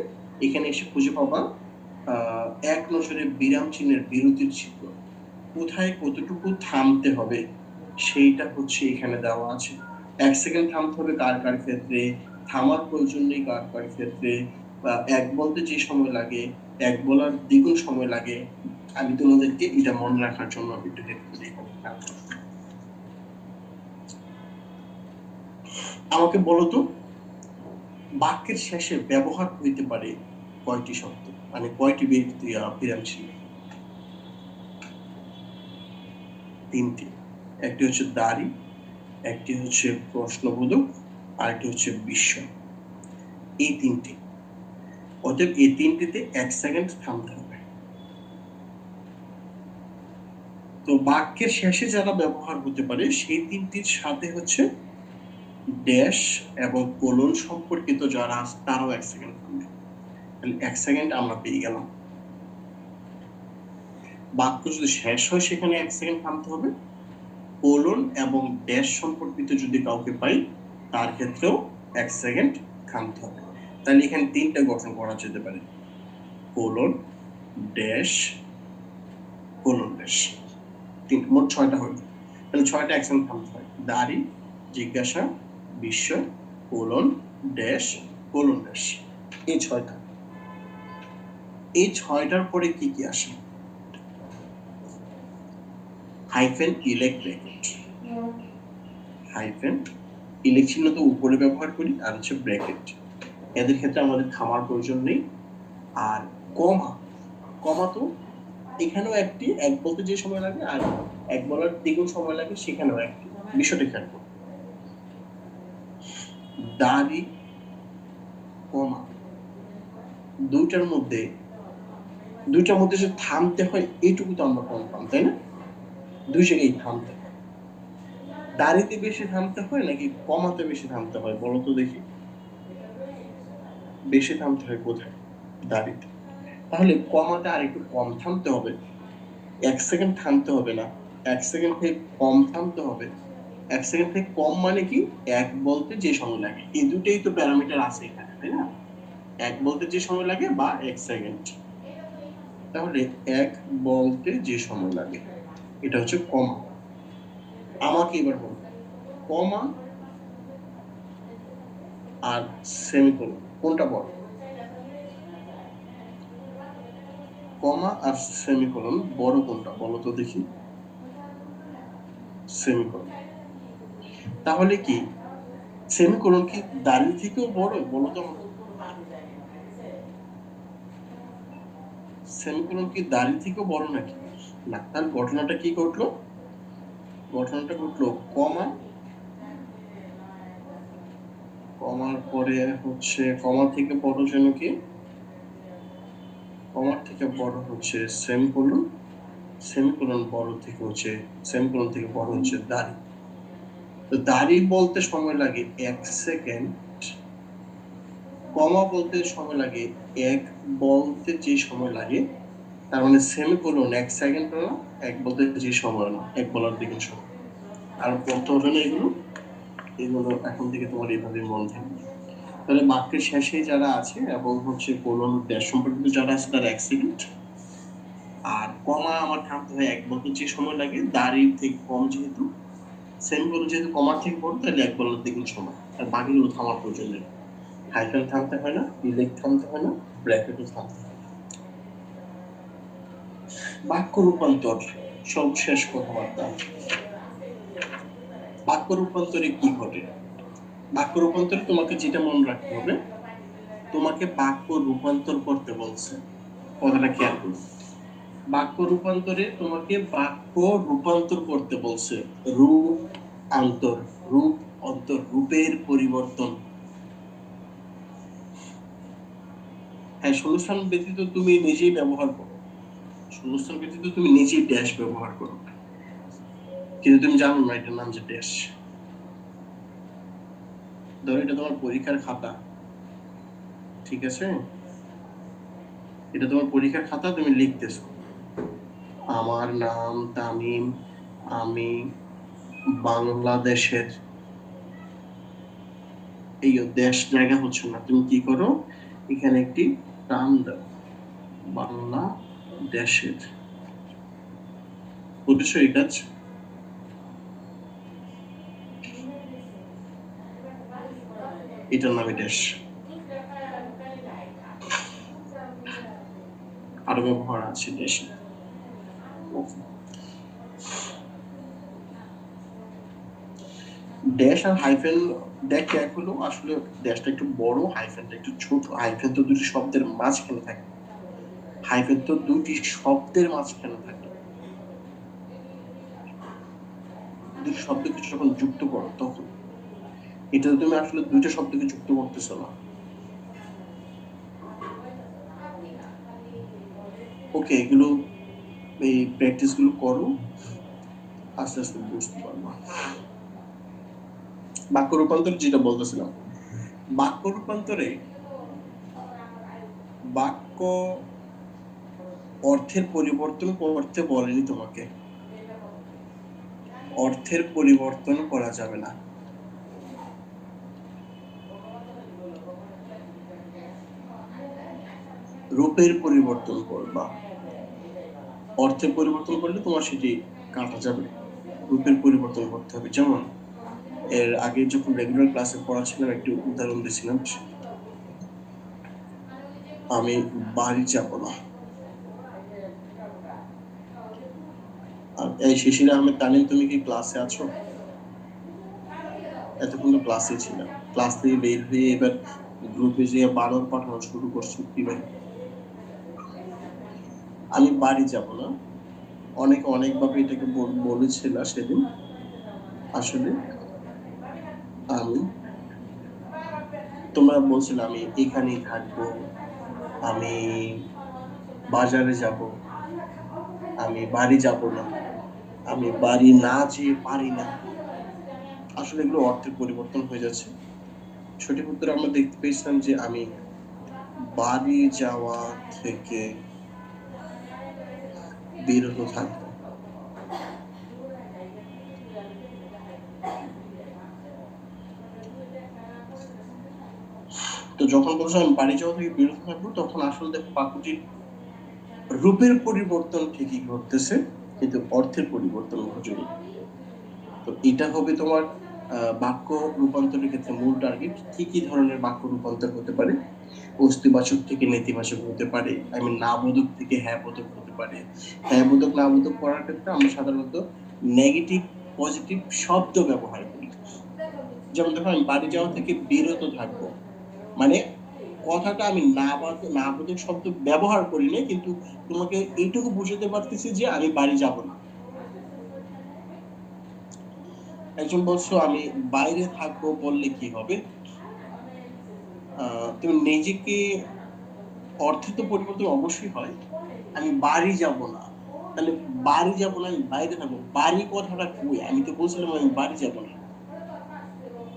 এখানে এসে খুঁজে পাবা এক নজরে বিরাম চিহ্নের বিরতির চিত্র, কোথায় কতটুকু থামতে হবে সেইটা হচ্ছে এখানে দেওয়া আছে। 1 সেকেন্ড থামতে হবে কার কার ক্ষেত্রে, থামার প্রয়োজন নেই কার কার ক্ষেত্রে, বা এক বলতে যে সময় লাগে, এক বলার দ্বিগুণ সময় লাগে। আমি তোমাদেরকে এটা মনে রাখার জন্য একটু হেল্প করি। আমাকে বলো তো, বাক্যের শেষে ব্যবহার হইতে পারে কয়টি শব্দ, মানে কয়টি বিরাম চিহ্ন? 3টি। একটি হচ্ছে দাড়ি, একটি হচ্ছে প্রশ্নবোধক, আরেকটি হচ্ছে বিস্ময়। এই 3টি, অতএব এই 3টিতে 1 সেকেন্ড থামতে হবে। তো বাক্যের শেষে যারা ব্যবহার হতে পারে সেই 3টির সাথে হচ্ছে ড্যাশ এবং কোলন সম্পর্কিত যারা আছে তারাও 1 সেকেন্ড থামবে, তাহলে 1 সেকেন্ড আমরা পেয়ে গেলাম। বাক্য যদি শেষ হয় সেখানে 1 সেকেন্ড থামতে হবে, কোলন এবং ড্যাশ সম্পর্কিত যদি কাউকে পাই তার ক্ষেত্রেও 1 সেকেন্ড থামতে হবে। তাহলে এখানে 3টা গঠন করা যেতে পারে, কোলন ড্যাশ কোলন ড্যাশ, মোট 6টা হইল। তাহলে 6টা 1 সেকেন্ড থামতে হয়, দাড়ি, জিজ্ঞাসা, বিস্ময়, কোলন ড্যাশ কোলন ড্যাশ, এই 6টা। এই 6টার পরে কি কি আসে? হাইফেন, ইলেক, ব্র্যাকেট। হাইফেন ইলেক চিহ্ন তো উপরে ব্যবহার করি, আর হচ্ছে ব্র্যাকেট, এদের ক্ষেত্রে আমাদের থামার প্রয়োজন নেই। আর কমা, কমা তো এখানেও একটি, এক বলতে যে সময় লাগে আর এক বলার দ্বিগুণ সময় লাগে, সেখানেও একটি, বিষয়টি খেয়াল করো। দাড়ি কমা, দুইটার মধ্যে যে থামতে হয় এইটুকু তো আমরা কনফার্ম, তাই না? দুই জায়গায় থামতে হয়। দাড়িতে বেশি থামতে হয় নাকি কমাতে বেশি থামতে হয় বলো তো দেখি? বেশি থামতে হয় কোথায়? দাড়িতে। তাহলে কমাতে আর একটু কম থামতে হবে, 1 সেকেন্ড থামতে হবে না, 1 সেকেন্ড থেকে কম থামতে হবে। 1 সেকেন্ড থেকে কম মানে কি, এক বলতে যে সময় লাগে, এই দুটেই তো প্যারামিটার আছে এখানে, তাই না? এক বলতে যে সময় লাগে বা 1 সেকেন্ড। তাহলে এক বলতে যে সময় লাগে এটা হচ্ছে কমা। আমাকে এবার বল, কমা আর সেমিকোলন কোনটা বড়? কমা আর সেমিকোলন বড় কোনটা বলো তো দেখি? সেমিকোলন। তাহলে কি সেমিকোলন কি দাড়ি থেকেও বড় বলো তো আমাকে? সেমিকোলন কি দাড়ি থেকেও বড় নাকি? না। তার ঘটনাটা কি ঘটলো? ঘটনাটা ঘটলো কমা, কমার পরে হচ্ছে কমা থেকে বড় যেন কি, কমার থেকে বড় হচ্ছে সেমিকোলন, সেমিকোলন বড় থেকে হচ্ছে, সেমিকোলন থেকে বড় হচ্ছে দাড়ি। তো দাড়ি বলতে সময় লাগে 1 সেকেন্ড, কমা বলতে সময় লাগে এক বলতে যে সময় লাগে, তার মানে সেমিকোলন 1 সেকেন্ড না, এক বলতে যে সময় না, এক বলার দ্বিগুণ সময়। আর পড়তে হবে না এগুলো, এগুলো এখন থেকে তোমার এইভাবে মনে থাকবে। তাহলে বাক্যের শেষে যারা আছে এবং হচ্ছে কোলন ড্যাশ সম্পর্কিত যারা আছে তার 1 সেকেন্ড, আর কমা আমার থামতে হয় এক বলতে যে সময় লাগে, দাড়ির থেকে কম যেহেতু, সেমিকোলন যেহেতু কমার থেকে বড়, তাহলে এক বলার দ্বিগুণ সময়। আর বাকিগুলো থামার প্রয়োজন নেই, হাইফেন থামতে হয় না, ইলেক থামতে হয় না, ব্র্যাকেটও থামতে হয় না। বাক্য রূপান্তর সব শেষ কথাবার্তা। বাক্য রূপান্তরে কি ঘটে? বাক্য রূপান্তরে তোমাকে যেটা মনে রাখতে হবে, তোমাকে বাক্য রূপান্তর করতে বলছে, কথাটা খেয়াল করো। বাক্য রূপান্তরে তোমাকে বাক্য রূপান্তর করতে বলছে, রূপ অন্তর, রূপ অন্তর, রূপের পরিবর্তন। হ্যাঁ, শূন্যস্থান ব্যতীত তুমি নিজেই ব্যবহার করো, শূন্যস্থান ব্যতীত তুমি নিজেই ড্যাশ ব্যবহার করো, কিন্তু তুমি জানো না এটার নাম যে ড্যাশ। ধরো এটা তোমার পরীক্ষার খাতা, ঠিক আছে? এটা তোমার পরীক্ষার খাতা, তুমি লিখতেছো আমার নাম তামিম, আমি বাংলাদেশের, এই দেশ জায়গা হচ্ছে না, তুমি কি করো এখানে একটি টান দাও, বাংলাদেশের। বুঝেছো এই কাজ? এটার নামে দেশ। আরো ব্যবহার আছে দেশে। ড্যাশ আর হাইফেন দেখ এক হলো, আসলে ড্যাশটা একটু বড়, হাইফেনটা একটু ছোট। হাইফেন তো দুটি শব্দের মাঝখানে থাকে, হাইফেন তো দুটি শব্দের মাঝখানে থাকে। দুটি শব্দকে যখন যুক্ত করো তখন, এটা তুমি আসলে দুইটা শব্দকে যুক্ত করতেছো না। ওকে, এগুলো এই প্র্যাকটিস গুলো করো, আস্তে আস্তে বুঝতে পারবা। বাক্য রূপান্তর যেটা বলতেছিলাম, বাক্য রূপান্তরে বাক্য অর্থের পরিবর্তন করতে বলেনি তোমাকে, অর্থের পরিবর্তন করা যাবে না। রূপের পরিবর্তন করবা, অর্থের পরিবর্তন করলে তোমার সেটি কাটা যাবে, রূপের পরিবর্তন করতে হবে। যেমন এর আগে যখন রেগুলার ক্লাসে পড়াছিলাম একটি উদাহরণ দিয়েছিলাম, আমি বাড়ি যাব না। আর এই শিশির আহমেদ তানিম, তুমি কি ক্লাসে আছো? এতক্ষণ তো ক্লাসে ছিলাম, ক্লাস থেকে বের হয়ে এবার গ্রুপে যে বানর পাঠানো শুরু করছো কি ভাই? আমি বাড়ি যাব না, অনেকে অনেকভাবে এটাকে বলেছিল সেদিন। আসলে আমি, তোমরা বলছিলে আমি এখানেই থাকবো, আমি বাজারে যাব, আমি বাড়ি যাব না, আমি বাড়ি না যেয়ে পারি না। আসলে এগুলো অর্থের পরিবর্তন হয়ে যাচ্ছে। সঠিক উত্তর আমরা দেখতে পেয়েছিলাম যে আমি বাড়ি যাওয়া থেকে বিরত থাকবো। তো যখন বলছো আমি বাড়ি যাওয়া থেকে বিরত থাকবো, তখন আসলে দেখো বাক্যটির রূপের পরিবর্তন ঠিকই ঘটতেছে, কিন্তু অর্থের পরিবর্তন ঘটেনি। তো এটা হবে তোমার বাক্য রূপান্তরের ক্ষেত্রে মূল টার্গেট। কি কি ধরনের বাক্য রূপান্তর হতে পারে? অস্তিবাচক থেকে নেতিবাচক হতে পারে, না বোধক থেকে হ্যাঁ বোধক হতে পারে। হ্যাঁ বোধক না বোধক করার ক্ষেত্রে আমরা সাধারণত নেগেটিভ পজিটিভ শব্দ ব্যবহার করি। যেমন দেখো, আমি বাড়ি যাওয়া থেকে বিরত থাকবো, মানে কথাটা আমি না বোধক শব্দ ব্যবহার করি না, কিন্তু তোমাকে এইটুকু বুঝাতে পারতেছি যে আমি বাড়ি যাব না। একজন বলছো আমি বাইরে থাকবো, বললে কি হবে? তুমি নিজেকে, অর্থে তো পরিবর্তন অবশ্যই হয়। আমি বাড়ি যাব না, তাহলে বাড়ি যাব না, আমি বাইরে থাকবো। বাড়ি কথাটা কই? আমি তো বলছিলাম আমি বাড়ি যাব না,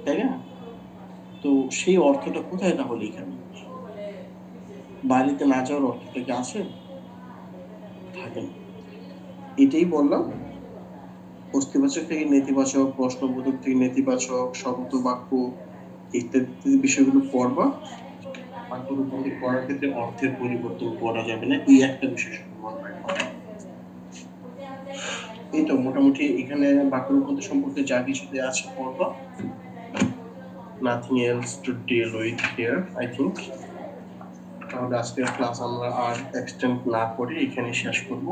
তাই না? তো সেই অর্থটা কোথায় তাহলে এখানে? বাড়িতে না যাওয়ার অর্থটা কি আছে? থাকে না। এটাই বললাম, অস্তিবাচক থেকে নেতিবাচক, প্রশ্নবোধক থেকে নেতিবাচক, শব্দ বাক্য ইত্যাদি বিষয়গুলো পড়বা। বাক্য রূপান্তর করার ক্ষেত্রে অর্থের পরিবর্তন করা যাবে না, এই একটা বিষয় শুধু মনে রাখবা। এই তো মোটামুটি এখানে বাক্য রূপান্তর সম্পর্কে যা কিছু দেওয়া আছে পড়বা। nothing else to deal with here, I think. তাহলে আজকের ক্লাস আমরা আর এক্সটেন্ড না করে এখানে শেষ করব।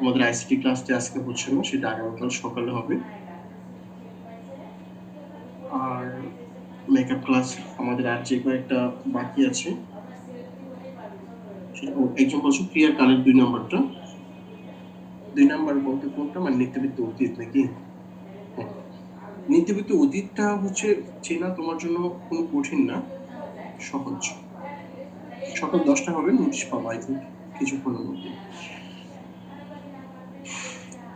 আমাদের আইসিটি ক্লাসটি আজকে হচ্ছে না, সেটা আগামীকাল সকালে হবে। আর মেকআপ ক্লাস আমাদের আর যে কয়েকটা বাকি আছে, একজন বলছো ক্রিয়ার কালের 2 নম্বরটা। 2 নম্বর বলতে কোনটা? মানে নিত্যবৃত্ত অতীত নাকি? নিত্যবৃত্ত অতীতটা হচ্ছে চেনা তোমার জন্য কোনো কঠিন না, সহজ। সকাল 10টা হবে, নোটিশ পাবো আই থিঙ্ক কিছুক্ষণের মধ্যে।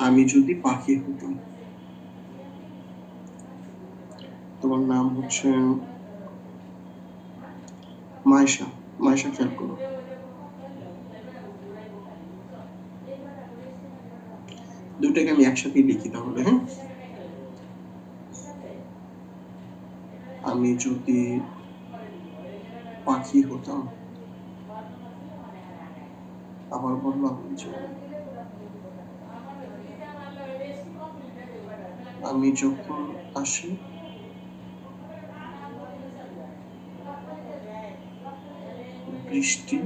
আমি যদি পাখি হতাম। তোমার নাম হচ্ছে মাইশা। মাইশা, খেয়াল করো। দুটাকে আমি একসাথে লিখি তাহলে, হ্যাঁ? আমি যদি পাখি হতাম। আবার বললাম যে আমি যখন আসি বৃষ্টি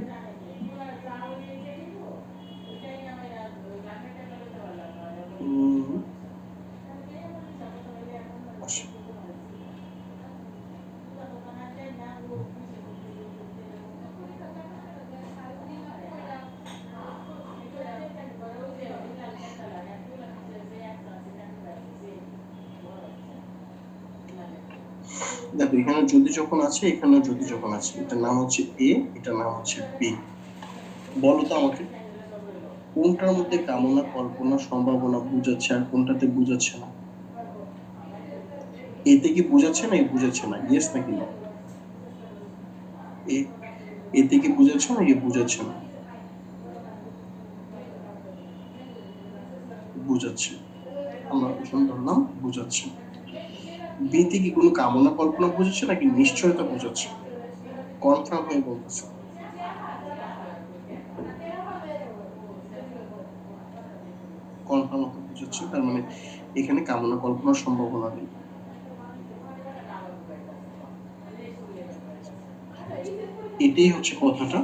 আসে। দেখো এখানে যদি যখন আছে, এখানে যদি যখন আছে। এটার নাম হচ্ছে এ, এটার নাম হচ্ছে বি। বলো তো আমাকে, কোনটার মধ্যে কামনা কল্পনা সম্ভাবনা বুঝাচ্ছে আর কোনটাতে বুঝাচ্ছে না? এতে কি বুঝাচ্ছে না, বুঝাচ্ছে না? ইয়েস নাকি না? এতে কি বুঝাচ্ছে না, বুঝাচ্ছে না? বুঝাচ্ছে। আমরা প্রথম ধরলাম বুঝাচ্ছে। বিতে কি কোনো কামনা কল্পনা বুঝাচ্ছে নাকি নিশ্চয়তা বুঝাচ্ছে? কনফার্ম হয়ে বলতেছে। কনফার্ম হতে বুঝাচ্ছে, তার মানে এখানে কামনা কল্পনার সম্ভাবনা নেই। এটাই হচ্ছে কথাটা।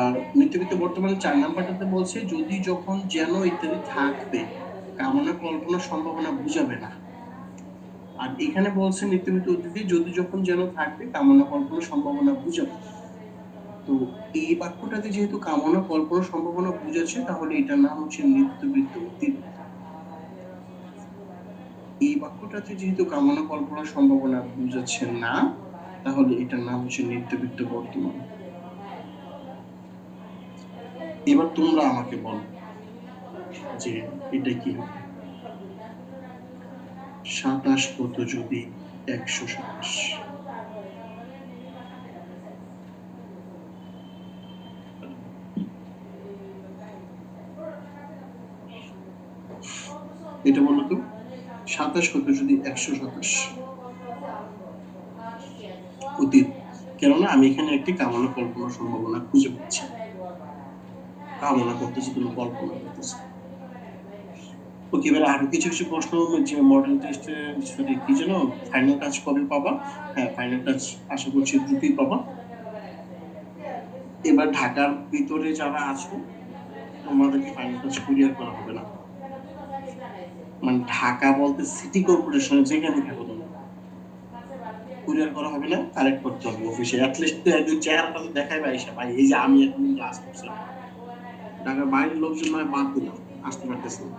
আর নিত্যবিত্ত বর্তমানে 4 নাম্বারটাতে বলছে যদি যখন যেন ইত্যাদি থাকবে, কামনা কল্পনা সম্ভাবনা বুঝাবে না। আর এখানে বলছে নিত্যবিত্ত অতিথি যদি যখন যেন থাকবে, কামনা কল্পনা সম্ভাবনা বুঝাবে। তো এই বাক্যটাতে যেহেতু কামনা কল্পনা সম্ভাবনা বুঝাচ্ছে, তাহলে এটার নাম হচ্ছে নিত্যবিত্ত অতীত। এই বাক্যটাতে যেহেতু কামনা কল্পনা সম্ভাবনা বুঝাচ্ছে না, তাহলে এটার নাম হচ্ছে নিত্যবিত্ত বর্তমান। এবার তোমরা আমাকে বলো যে এটা কি হবে? 27 কত যদি 127? এটা বলো তো, 27 কত যদি 127? অতীত, কেননা আমি এখানে একটি কামনা কল্পনা সম্ভাবনা খুঁজে পাচ্ছি। কামনা করতেছো, তুমি কল্পনা করতেছো। ওকে, এবার আরো কিছু কিছু প্রশ্ন, যে মডেল টেস্টে সরি কি যেন, ফাইনাল টাচ কবে পাবা? হ্যাঁ, ফাইনাল টাচ আশা করছি দ্রুতই পাবা। এবার ঢাকার ভিতরে যারা আছো তোমাদেরকে ফাইনাল টাচ কুরিয়ার করা হবে না, মানে ঢাকা বলতে সিটি কর্পোরেশনে যেখানে থাকো তোমরা, কুরিয়ার করা হবে না, কালেক্ট করতে হবে অফিসে। অ্যাটলিস্ট একদিন চেহারাটা তো দেখাই ভাই, ভাই এই যে আমি এখন ক্লাস করছি। ঢাকার বাইরের লোকজন নয় বাদ দিলাম, আসতে পারতেছে না।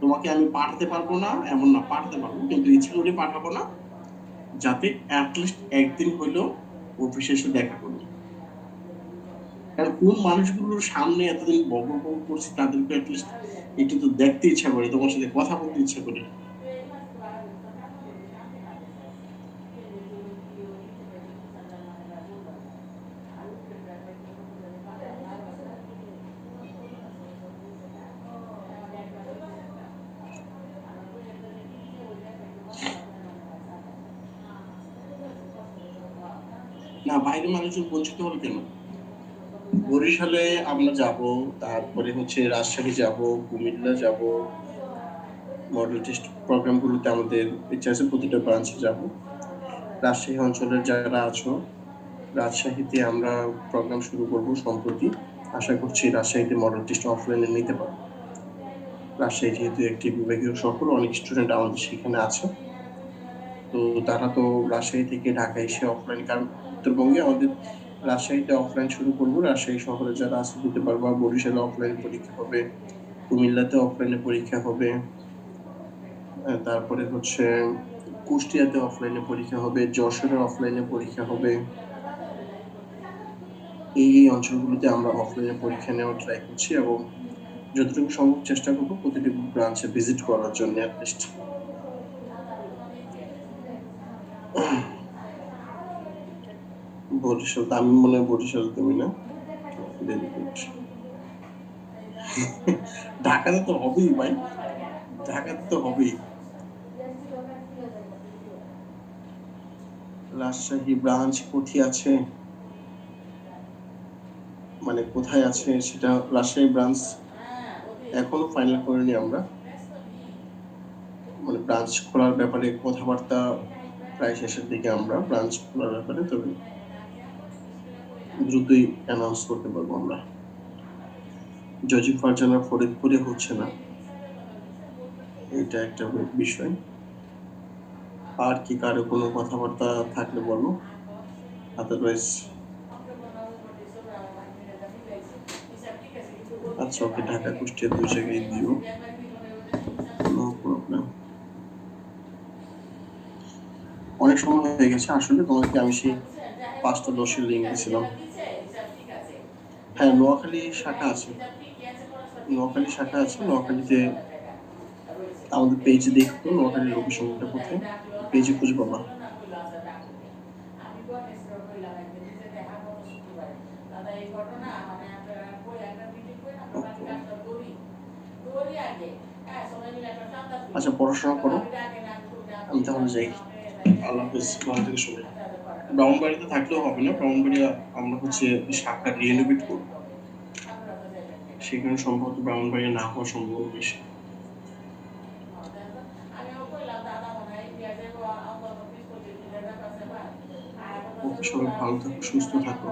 তোমাকে আমি পাঠাতে পারবো না এমন না, পাঠাতে পারবো কিন্তু ইচ্ছা করে পাঠাবো না, যাতে অ্যাটলিস্ট একদিন হইলেও অফিসে এসে দেখা করবে। কারণ কোন মানুষগুলোর সামনে এতদিন বকর বকর করছি তাদেরকে অ্যাটলিস্ট একটু তো দেখতে ইচ্ছা করে, তোমার সাথে কথা বলতে ইচ্ছা করে। না, বাইরের মানুষজন বঞ্চিত হলো কেন? বরিশালে আমরা যাব, তারপরে হচ্ছে রাজশাহী যাব, কুমিল্লা যাব, মডেল টেস্ট প্রোগ্রামগুলোতে আমাদের ইচ্ছা আছে প্রতিটা ব্রাঞ্চে যাব। রাজশাহী অঞ্চলের যারা আছো, রাজশাহীতে আমরা প্রোগ্রাম শুরু করব সম্প্রতি। আশা করছি রাজশাহীতে মডেল টেস্ট অফলাইনে নিতে পারবো। রাজশাহী যেহেতু একটি বিভাগীয় শহর, অনেক স্টুডেন্ট আমাদের সেখানে আছে, তো তারা তো রাজশাহী থেকে ঢাকা এসে অফলাইন, কারণ উত্তরবঙ্গে আমাদের রাজশাহীতে অফলাইন শুরু করবো, রাজশাহী শহরে যারা আছে দিতে পারবো। বরিশালে অফলাইন পরীক্ষা হবে, কুমিল্লাতে অফলাইনে পরীক্ষা হবে, তারপরে হচ্ছে কুষ্টিয়াতে অফলাইনে পরীক্ষা হবে, যশোরে অফলাইনে পরীক্ষা হবে। এই অঞ্চলগুলোতে আমরা অফলাইনে পরীক্ষা নেওয়ার ট্রাই করছি, এবং যতটুকু সম্ভব চেষ্টা করবো প্রতিটি ব্রাঞ্চে ভিজিট করার জন্য অ্যাটলিস্ট। বরিশাল, আমি মনে হয় বরিশাল, তুমি না? Very good. ঢাকাতে তো হবেই ভাই, ঢাকাতে তো হবেই। রাজশাহী ব্রাঞ্চ কোথায় আছে, মানে কোথায় আছে সেটা, রাজশাহী ব্রাঞ্চ এখনো ফাইনাল করিনি আমরা, মানে ব্রাঞ্চ খোলার ব্যাপারে কথাবার্তা প্রায় শেষের দিকে আমরা ব্রাঞ্চ খোলার ব্যাপারে, তবে দ্রুতই অ্যানাউন্স করতে পারবো আমরা। জজি ফারজানা ফরিদপুরে হচ্ছে না, এটা একটা বিষয়। আর কি কারো কোনো কথাবার্তা থাকলে বলো, আদারওয়াইজ। আচ্ছা ওকে, ঢাকা কুষ্টিয়া দুই জায়গায় দিও, নো প্রবলেম। অনেক সময় হয়ে গেছে আসলে, তোমাকে আমি সেই 5টা 10-এর লিঙ্ক দিয়েছিলাম। হ্যাঁ, নোয়াখালী শাখা আছে, নোয়াখালী শাখা আছে। নোয়াখালীতে আমাদের পেজে দেখো, নোয়াখালীর লোকেশনটা কোথায়, পেজে খুঁজে পাবা। ওকে, আচ্ছা পড়াশোনা করো, আমি তাহলে যাই। আল্লাহ হাফেজ, ভালো থেকে সবাই। ব্রাহ্মণবাড়িতে থাকলেও হবে না, ব্রাহ্মণবাড়িয়া আমরা হচ্ছে শাখা রিনোভেট করবো, সেখানে সম্ভবত ব্রাহ্মণবাড়িয়া না হওয়ার সম্ভাবনা বেশি। ওকে, সবাই ভালো থাকো, সুস্থ থাকো।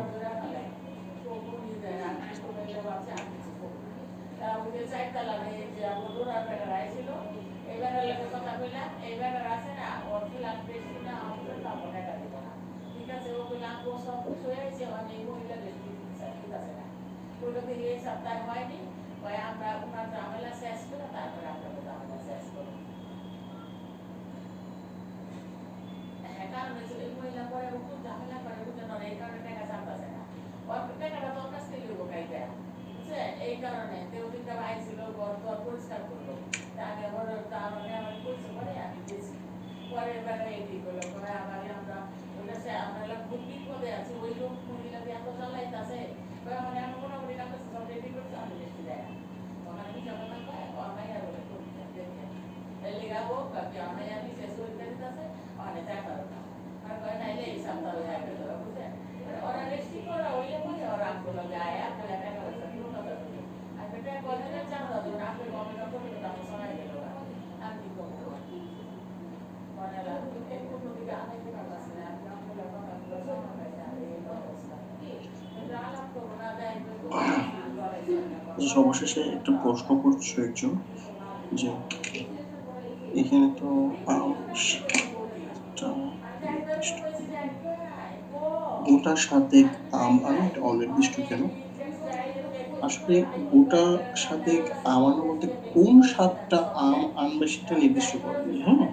সর্বশেষে একটা প্রশ্ন করছো একজন যে এখানে তো গোটা সাতেক আম আনা এটা অনির্দিষ্ট কেন? আসলে গোটা সাতেক আম আনার মধ্যে কোন ৭টা আম আনবে সেটা নির্দিষ্ট করেনি, হ্যাঁ?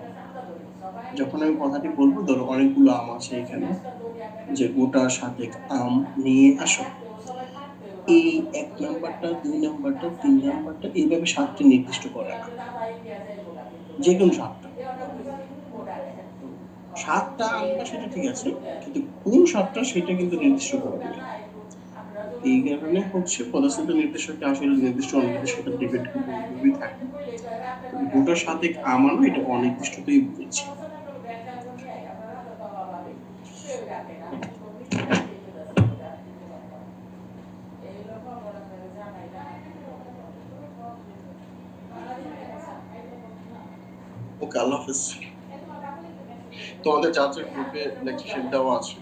যখন আমি কথাটি বলবো ধরো অনেকগুলো আম আছে এখানে যে গোটা সাতেক আম নিয়ে আসো, এই ১ নাম্বারটা, ২ নাম্বারটা, ৩ নাম্বারটা এইভাবে ৭টি নির্দিষ্ট করে না। যেকোনো ৭টা। ৭টা আনবা সেটা ঠিক আছে, কিন্তু কোন ৭টা সেটা কিন্তু নির্দিষ্ট করবে। এই কারণে হচ্ছে পদার্থবিদ্যা নির্দেশকে আসলে নির্দিষ্ট অনির্দিষ্টতার ডিবেট কিন্তু এইভাবেই থাকে। গোটা সাতেক আম আনা এটা অনির্দিষ্টতাই বুঝেছি। ওকে, আল্লাহ হাফেজ। তোমাদের যার যার গ্রুপে লেকচার শিট দেওয়া আছে।